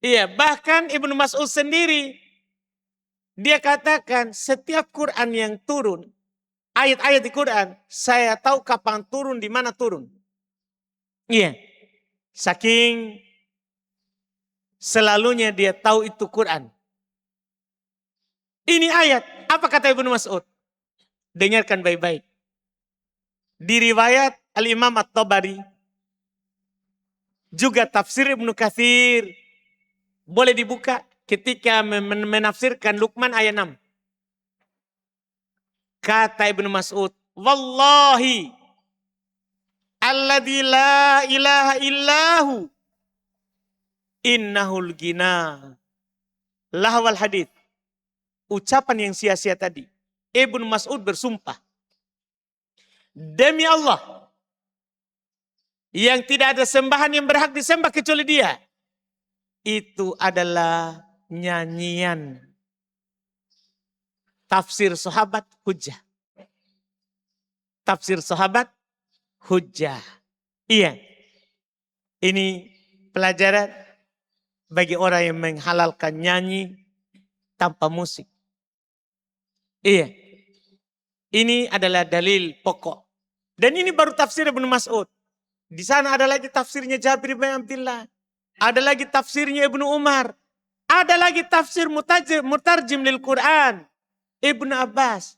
Iya, bahkan Ibnu Mas'ud sendiri, dia katakan setiap Quran yang turun, ayat-ayat di Quran, saya tahu kapan turun, di mana turun. Iya, saking selalunya dia tahu itu Quran. Ini ayat, apa kata Ibnu Mas'ud? Dengarkan baik-baik. Di riwayat Al-Imam At-Tabari, juga tafsir Ibnu Katsir, boleh dibuka ketika menafsirkan Luqman ayat 6. Kata Ibnu Mas'ud, wallahi alladzi la ilaha illahu innahul gina lahwal hadith. Ucapan yang sia-sia tadi. Ibnu Mas'ud bersumpah. Demi Allah. Yang tidak ada sembahan yang berhak disembah kecuali dia. Itu adalah nyanyian. Tafsir sahabat hujjah. Tafsir sahabat hujjah. Iya. Ini pelajaran bagi orang yang menghalalkan nyanyi tanpa musik. Iya. Ini adalah dalil pokok. Dan ini baru tafsir Ibnu Mas'ud. Di sana ada lagi tafsirnya Jabir bin Abdullah. Ada lagi tafsirnya Ibnu Umar. Ada lagi tafsir mutarjim lil Quran. Ibnu Abbas.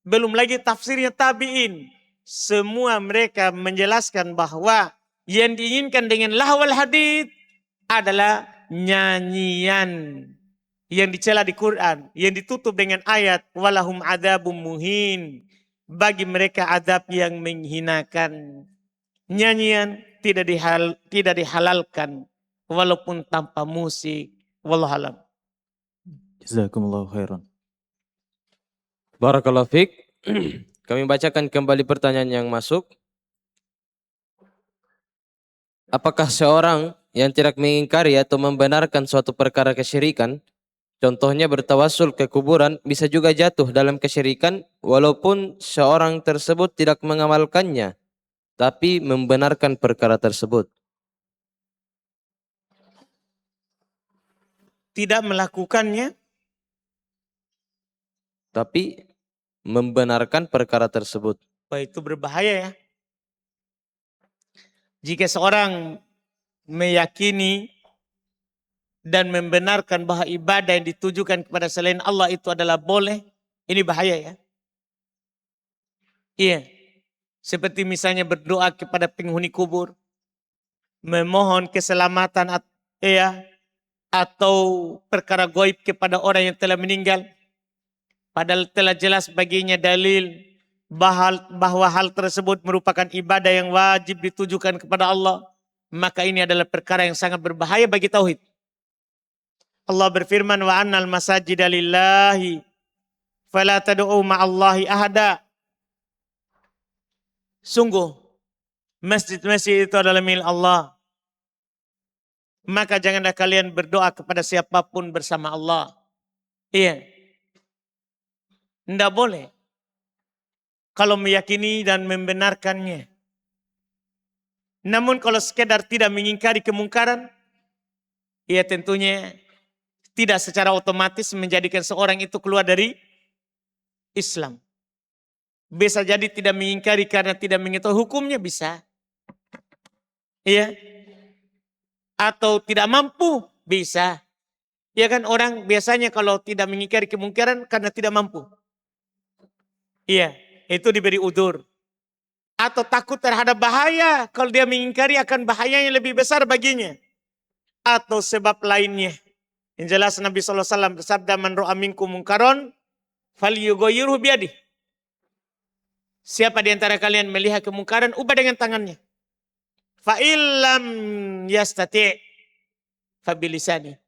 Belum lagi tafsirnya tabi'in. Semua mereka menjelaskan bahwa Yang diinginkan dengan lahwal hadith adalah nyanyian yang dicela di Quran, yang ditutup dengan ayat walahum adzabum muhin, bagi mereka adab yang menghinakan. Nyanyian tidak dihalalkan walaupun tanpa musik. Wallahu alam. Jazakumullahu khairan. Barakallahu fiik. Kami bacakan kembali pertanyaan yang masuk. Apakah seorang yang tidak mengingkari atau membenarkan suatu perkara kesyirikan, contohnya bertawasul ke kuburan, bisa juga jatuh dalam kesyirikan walaupun seorang tersebut tidak mengamalkannya, tapi membenarkan perkara tersebut? Tidak melakukannya, Tapi membenarkan perkara tersebut. wah itu berbahaya ya. Jika seorang meyakini dan membenarkan bahwa ibadah yang ditujukan kepada selain Allah itu adalah boleh, ini bahaya ya. Iya, seperti misalnya berdoa kepada penghuni kubur, memohon keselamatan atau perkara goib kepada orang yang telah meninggal. Padahal telah jelas baginya dalil bahwa hal tersebut merupakan ibadah yang wajib ditujukan kepada Allah. Maka ini adalah perkara yang sangat berbahaya bagi tauhid. Allah berfirman, wa annal masajida lillahi fala tad'u ma'allahi ahada. Sungguh, masjid-masjid itu adalah milik Allah. Maka janganlah kalian berdoa kepada siapapun bersama Allah. Iya. Tidak boleh. Kalau meyakini dan membenarkannya. Namun kalau sekedar tidak mengingkari kemungkaran, ya tentunya tidak secara otomatis menjadikan seorang itu keluar dari Islam. Bisa jadi tidak mengingkari karena tidak mengetahui hukumnya, bisa. Iya. Atau tidak mampu, bisa. Ya kan, orang biasanya kalau tidak mengingkari kemungkaran karena tidak mampu. Iya, itu diberi udzur. Atau takut terhadap bahaya, kalau dia mengingkari akan bahaya yang lebih besar baginya. Atau sebab lainnya. Yang jelas Nabi SAW bersabda, man ro'a minkum mungkaron, falyughayyirhu biyadih. Siapa di antara kalian melihat kemungkaran, ubah dengan tangannya. Fa'illam yastati' fabilisani.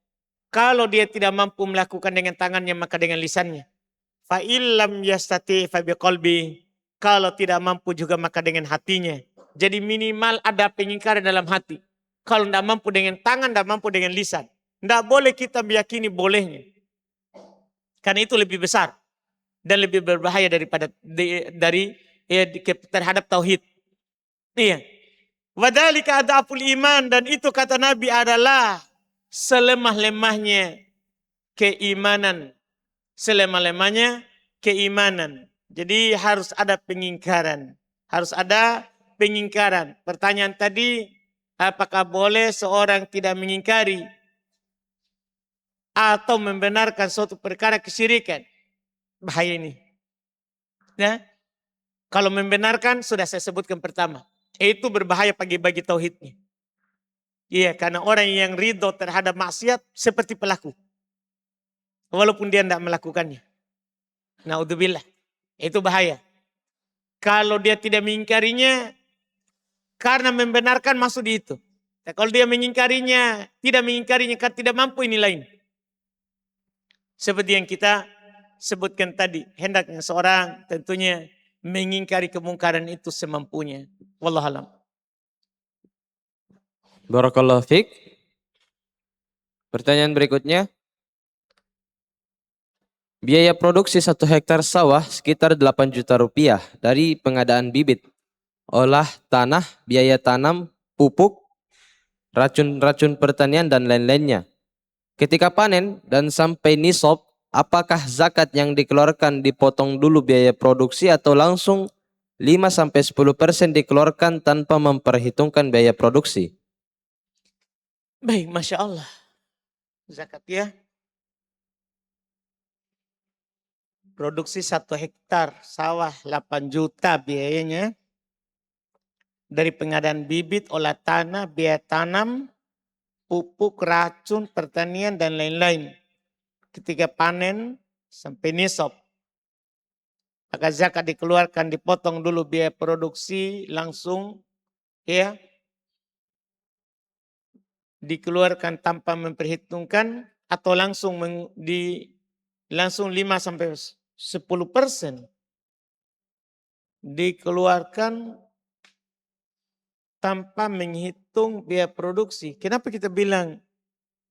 Kalau dia tidak mampu melakukan dengan tangannya, maka dengan lisannya. Fa'illam yastati' fabiqalbi. Kalau tidak mampu juga maka dengan hatinya. Jadi minimal ada pengingkaran dalam hati. Kalau tidak mampu dengan tangan, tidak mampu dengan lisan. Tidak boleh kita meyakini bolehnya. Karena itu lebih besar. Dan lebih berbahaya daripada terhadap tauhid. Iya. Wadhalika adhaful iman. Dan itu kata Nabi adalah selemah-lemahnya keimanan. Selemah-lemahnya keimanan. Jadi harus ada pengingkaran. Harus ada pengingkaran. Pertanyaan tadi, apakah boleh seorang tidak mengingkari atau membenarkan suatu perkara kesyirikan? Bahaya ini. Ya? Kalau membenarkan sudah saya sebutkan pertama. Itu berbahaya bagi tauhidnya. Iya, karena orang yang ridho terhadap maksiat seperti pelaku. Walaupun dia tidak melakukannya. Naudzubillah. Itu bahaya. Kalau dia tidak mengingkarinya, karena membenarkan masuk di itu. Nah, kalau dia mengingkarinya, tidak mengingkarinya karena tidak mampu, ini lain. Seperti yang kita sebutkan tadi. Hendaknya seorang tentunya mengingkari kemungkaran itu semampunya. Wallahualam. Barakallahu fiik. Pertanyaan berikutnya. Biaya produksi 1 hektar sawah sekitar 8 juta rupiah dari pengadaan bibit, olah tanah, biaya tanam, pupuk, racun-racun pertanian dan lain-lainnya. Ketika panen dan sampai nisab, apakah zakat yang dikeluarkan dipotong dulu biaya produksi atau langsung 5-10% dikeluarkan tanpa memperhitungkan biaya produksi? Baik, Masya Allah. Zakat ya. Produksi 1 hektar sawah 8 juta biayanya. Dari pengadaan bibit, olah tanah, biaya tanam, pupuk, racun, pertanian, dan lain-lain. Ketika panen sampai nisab, maka zakat dikeluarkan, dipotong dulu biaya produksi, langsung ya dikeluarkan tanpa memperhitungkan, atau langsung langsung 5 sampai 10% dikeluarkan tanpa menghitung biaya produksi. Kenapa kita bilang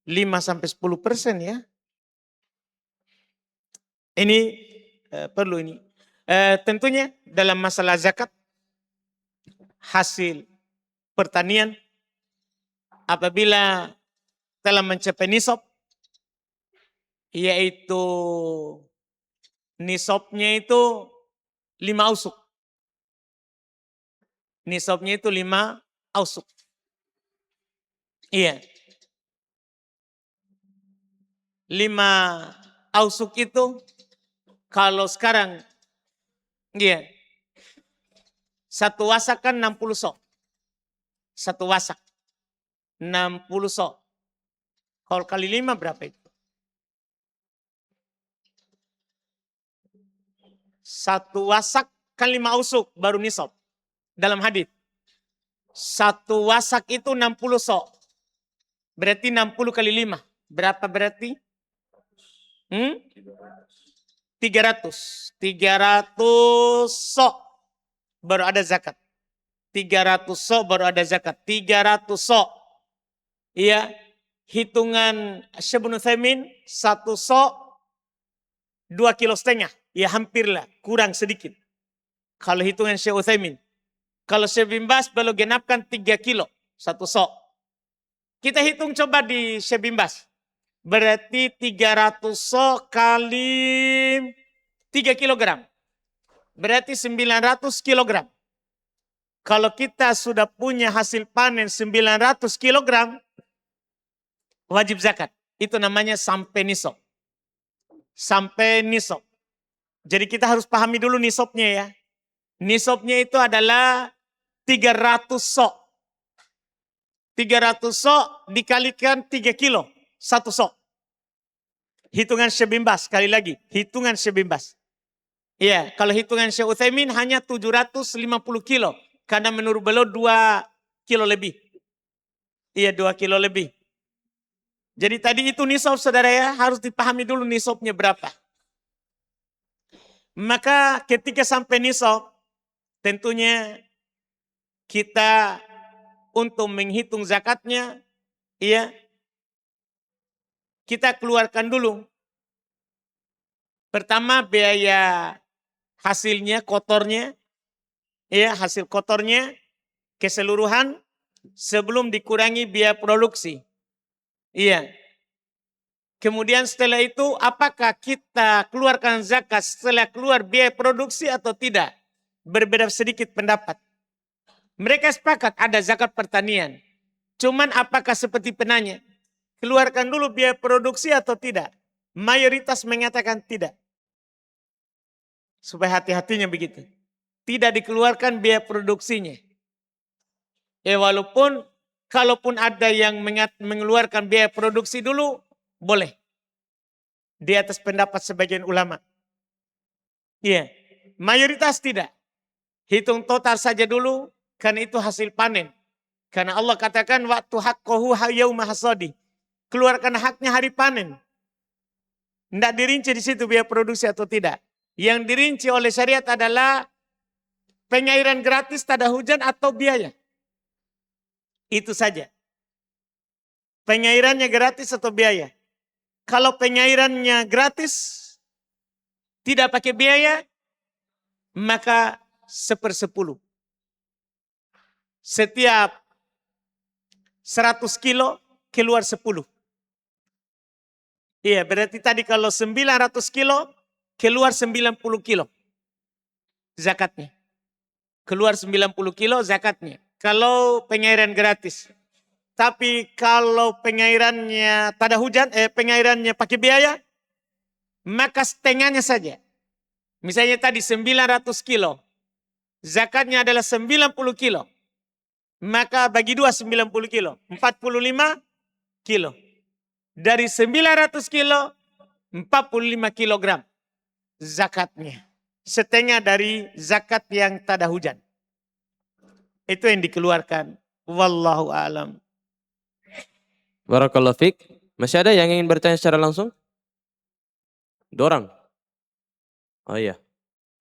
5 sampai 10% ya? Ini perlu ini. Tentunya dalam masalah zakat, hasil pertanian apabila telah mencapai nisab, yaitu nisabnya itu 5 ausuk. Nisabnya itu 5 ausuk. Iya. 5 ausuk itu kalau sekarang iya, 1 wasak kan 60 sok. 1 wasak 60 sok. Kalau kali 5 berapa itu? 1 wasak kan 5 ausuk baru nisab. Dalam hadis. 1 wasak itu 60 sok. Berarti 60 kali 5. Berapa berarti? 300. 300 sok baru ada zakat. 300 sok baru ada zakat. 300 sok. Iya. Hitungan Syekh Ibnu Utsaimin 1 sok 2,5 kilo. Ya hampirlah, kurang sedikit. Kalau hitungan Syekh Utsaimin. Kalau Syekh bin Baz belum genapkan 3 kilo 1 sok. Kita hitung coba di Syekh bin Baz. Berarti 300 sok kali 3 kilogram. Berarti 900 kilogram. Kalau kita sudah punya hasil panen 900 kilogram, wajib zakat. Itu namanya sampai nisab. Sampai nisab. Jadi kita harus pahami dulu nisabnya ya. Nisabnya itu adalah 300 sok. 300 sok dikalikan 3 kilo. 1 sok. Hitungan Syekh bin Baz, sekali lagi. Hitungan Syekh bin Baz. Iya, kalau hitungan Syekh Utsaimin hanya 750 kilo. Karena menurut beliau 2 kilo lebih. Iya, 2 kilo lebih. Jadi tadi itu nisab saudara ya, harus dipahami dulu nisabnya berapa. Maka ketika sampai nisab, tentunya kita untuk menghitung zakatnya, iya, kita keluarkan dulu. Pertama biaya hasilnya, kotornya, iya, hasil kotornya keseluruhan sebelum dikurangi biaya produksi. Iya. Kemudian setelah itu apakah kita keluarkan zakat setelah keluar biaya produksi atau tidak? Berbeda sedikit pendapat. Mereka sepakat ada zakat pertanian. Cuman apakah seperti penanya? Keluarkan dulu biaya produksi atau tidak? Mayoritas mengatakan tidak. Supaya hati-hatinya begitu. Tidak dikeluarkan biaya produksinya. Walaupun kalaupun ada yang mengeluarkan biaya produksi dulu, boleh. Di atas pendapat sebagian ulama. Iya. Mayoritas tidak. Hitung total saja dulu, karena itu hasil panen. Karena Allah katakan waktu haqqahu yauma hasadi. Keluarkan haknya hari panen. Tidak dirinci di situ biaya produksi atau tidak. Yang dirinci oleh syariat adalah penyairan gratis tak ada hujan atau biaya. Itu saja. Penyairannya gratis atau biaya. Kalau penyairannya gratis, tidak pakai biaya, maka 1/10. Setiap 100 kilo keluar 10. Iya, berarti tadi kalau 900 kilo keluar 90 kilo zakatnya. Keluar 90 kilo zakatnya. Kalau penyairan gratis. Tapi kalau penyairannya tak ada hujan, penyairannya pakai biaya, maka setengahnya saja. Misalnya tadi 900 kilo. Zakatnya adalah 90 kilo. Maka bagi 2 90 kilo. 45 kilo. Dari 900 kilo 45 kilogram zakatnya. Setengah dari zakat yang tak ada hujan. Itu yang dikeluarkan. Wallahu a'lam. Barakallahu fiik. Masih ada yang ingin bertanya secara langsung? 2 orang. Oh iya.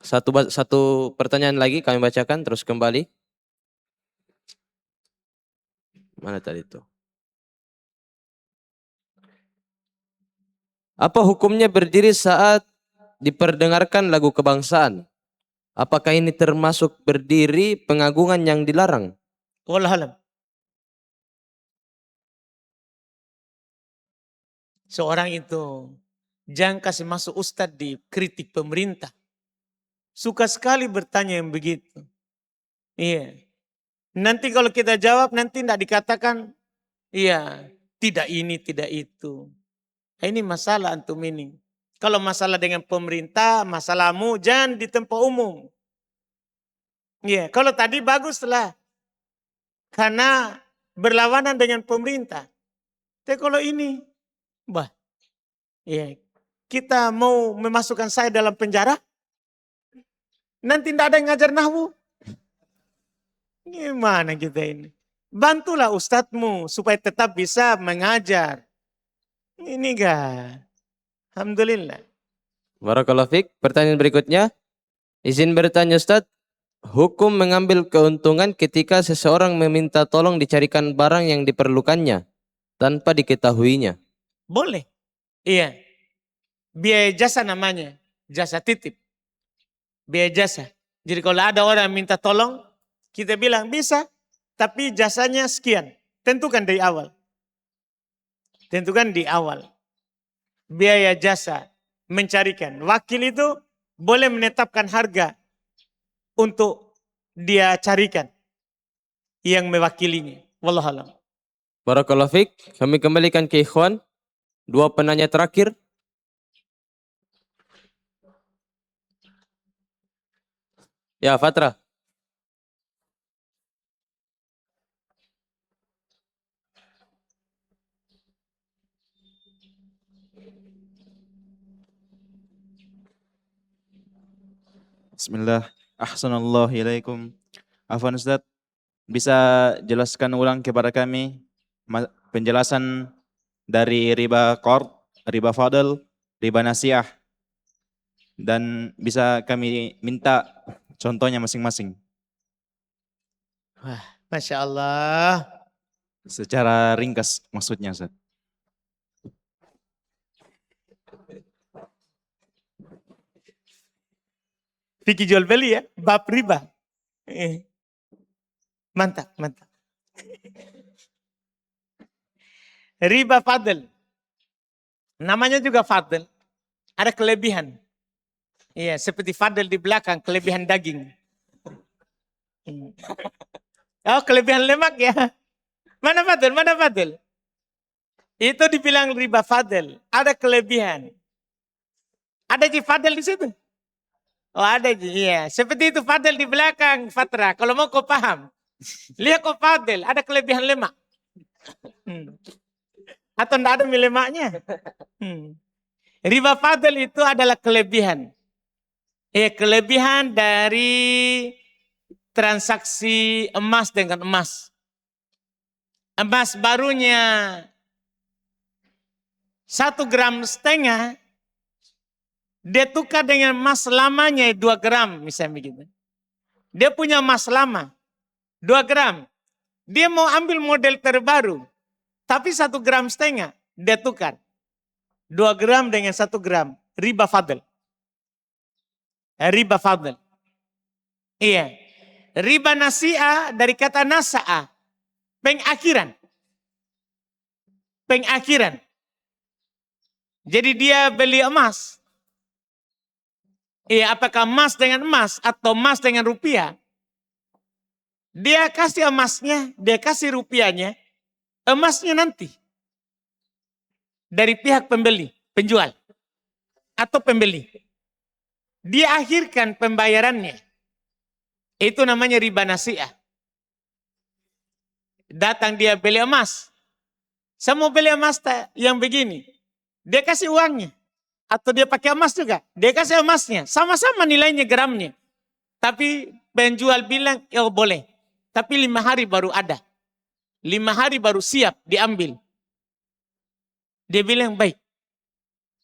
Satu pertanyaan lagi kami bacakan terus kembali. Mana tadi itu? Apa hukumnya berdiri saat diperdengarkan lagu kebangsaan? Apakah ini termasuk berdiri pengagungan yang dilarang? Wallahu a'lam. Seorang itu jangan kasih masuk ustadz di kritik pemerintah. Suka sekali bertanya yang begitu. Iya. Nanti kalau kita jawab nanti tidak dikatakan, iya, tidak ini, tidak itu. Ini masalah antum ini. Kalau masalah dengan pemerintah, masalahmu jangan di tempat umum. Iya, kalau tadi baguslah. Karena berlawanan dengan pemerintah. Tapi kalau ini, iya, kita mau memasukkan saya dalam penjara, nanti tidak ada yang ngajar nahwu. Gimana kita ini? Bantulah ustadzmu supaya tetap bisa mengajar. Ini gak? Alhamdulillah. Barakallahu fiik. Pertanyaan berikutnya. Izin bertanya Ustaz. Hukum mengambil keuntungan ketika seseorang meminta tolong dicarikan barang yang diperlukannya tanpa diketahuinya. Boleh. Iya. Biaya jasa namanya. Jasa titip. Biaya jasa. Jadi kalau ada orang minta tolong, kita bilang bisa, tapi jasanya sekian. Tentukan dari awal. Tentukan di awal. Biaya jasa mencarikan. Wakil itu boleh menetapkan harga untuk dia carikan yang mewakilinya. Wallahualam. Barakallahu fiik. Kami kembalikan ke ikhwan. 2 penanya terakhir. Ya, Fatra. Bismillah. Ahsanallahu Afwan Ustaz, bisa jelaskan ulang kepada kami penjelasan dari riba qard, riba fadl, riba nasiah, dan bisa kami minta contohnya masing-masing Masya Allah. secara ringkas maksudnya Ustaz. Fikih jual beli ya, bab riba. Mantap, mantap. Riba fadl. Namanya juga fadl. Ada kelebihan. Iya, seperti fadl di belakang, kelebihan daging. Oh, kelebihan lemak ya. Mana fadl? Mana fadl? Itu dibilang riba fadl. Ada kelebihan. Ada ji fadl di situ? Oh ada ji, iya. Seperti itu fadl di belakang, Fatra. Kalau mau kau paham. Lihat kau fadl, ada kelebihan lemak. Atau tidak ada lemaknya. Riba fadl itu adalah kelebihan. Kelebihan dari transaksi emas dengan emas. Emas barunya 1,5 gram, dia tukar dengan emas lamanya 2 gram misalnya begitu. Dia punya emas lama 2 gram. Dia mau ambil model terbaru. Tapi 1,5 gram dia tukar. 2 gram dengan 1 gram. Riba fadl. Riba fadl. Iya. Riba nasi'ah dari kata nasa'a. Pengakhiran. Pengakhiran. Jadi dia beli emas. Iya, apakah emas dengan emas atau emas dengan rupiah? Dia kasih emasnya, dia kasih rupiahnya, emasnya nanti. Dari pihak pembeli, penjual. Atau pembeli. Dia akhirkan pembayarannya. Itu namanya riba nasi'ah. Datang dia beli emas. Saya mau beli emas yang begini. Dia kasih uangnya. Atau dia pakai emas juga. Dia kasih emasnya. Sama-sama nilainya gramnya. Tapi penjual bilang, oh boleh. Tapi 5 hari baru ada. 5 hari baru siap diambil. Dia bilang baik.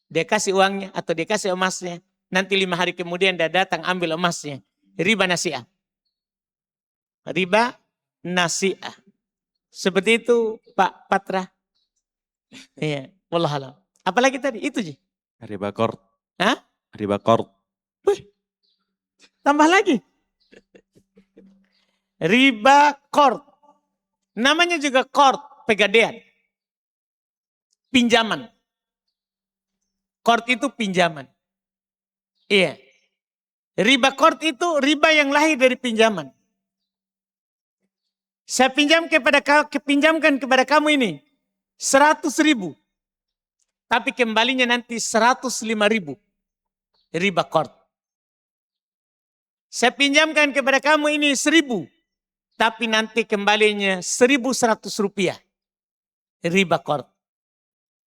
Dia kasih uangnya atau dia kasih emasnya. Nanti 5 hari kemudian dia datang ambil emasnya. Riba nasi'ah. Riba nasi'ah. Seperti itu Pak Patra. Iya, wallahualam. Apalagi tadi? Itu sih. Riba qard. Hah? Riba qard. Tambah lagi. Riba qard. Namanya juga qard, pegadaian. Pinjaman. Qard itu pinjaman. Iya. Riba qard itu riba yang lahir dari pinjaman. Saya pinjamkan kepada kamu ini 100.000. Tapi kembalinya nanti 105.000. Riba qard. Saya pinjamkan kepada kamu ini 1.000. Tapi nanti kembalinya 1.100 rupiah. Riba qard.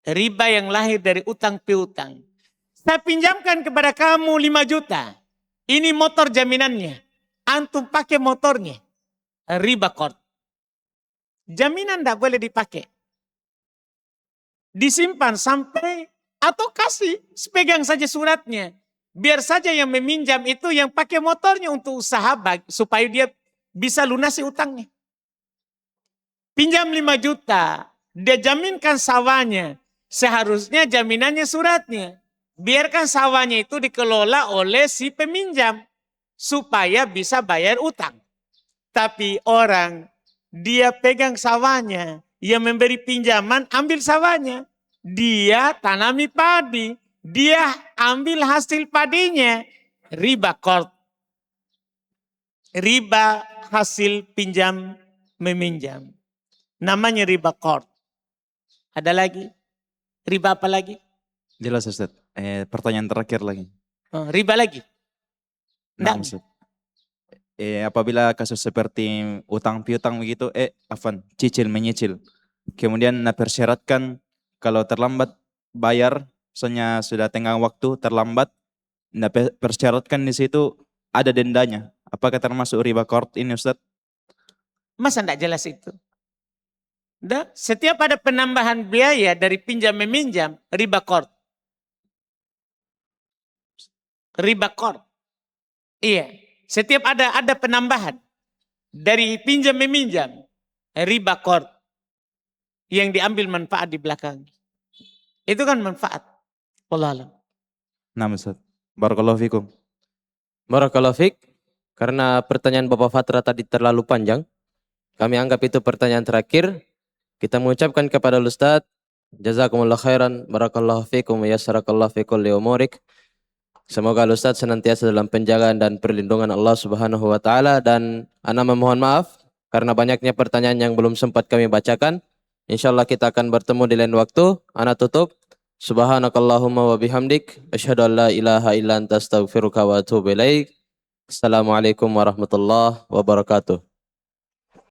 Riba yang lahir dari utang piutang. Saya pinjamkan kepada kamu 5 juta. Ini motor jaminannya. Antum pakai motornya. Riba qard. Jaminan tidak boleh dipakai. Disimpan sampai atau kasih, pegang saja suratnya. Biar saja yang meminjam itu yang pakai motornya untuk usaha supaya dia bisa lunasi utangnya. Pinjam 5 juta, dia jaminkan sawahnya. Seharusnya jaminannya suratnya. Biarkan sawahnya itu dikelola oleh si peminjam supaya bisa bayar utang. Tapi orang dia pegang sawahnya, yang memberi pinjaman ambil sawahnya. Dia tanami padi, dia ambil hasil padinya. Riba qard. Riba hasil pinjam meminjam. Namanya riba qard. Ada lagi? Riba apa lagi? Jelas Ustaz. Pertanyaan terakhir lagi. Oh, riba lagi? Nah, Nggak. Ustaz. Apabila kasus seperti utang piutang begitu, cicil menyicil. Kemudian persyaratkan kalau terlambat bayar, misalnya sudah tenggang waktu terlambat, persyaratkan di situ ada dendanya. Apakah termasuk riba qard ini Ustaz? Masa enggak jelas itu? Setiap ada penambahan biaya dari pinjam meminjam, riba qard. Riba qard. Iya. Setiap ada penambahan dari pinjam meminjam, riba qard, yang diambil manfaat di belakang. Itu kan manfaat. Wallahualam. Nah Ustaz. Barakallahu fikum. Barakallahu fik. Karena pertanyaan Bapak Fatra tadi terlalu panjang, kami anggap itu pertanyaan terakhir. Kita mengucapkan kepada Ustaz, jazakumullah khairan, barakallahu fikum, yassarakallahu fi kulli umurik. Semoga Ustaz senantiasa dalam penjagaan dan perlindungan Allah Subhanahu wa taala, dan ana memohon maaf karena banyaknya pertanyaan yang belum sempat kami bacakan. Insyaallah kita akan bertemu di lain waktu. Ana tutup. Subhanakallahumma wa bihamdik asyhadu an la ilaha illa anta astaghfiruka wa atubu ilaik. Assalamualaikum warahmatullahi wabarakatuh.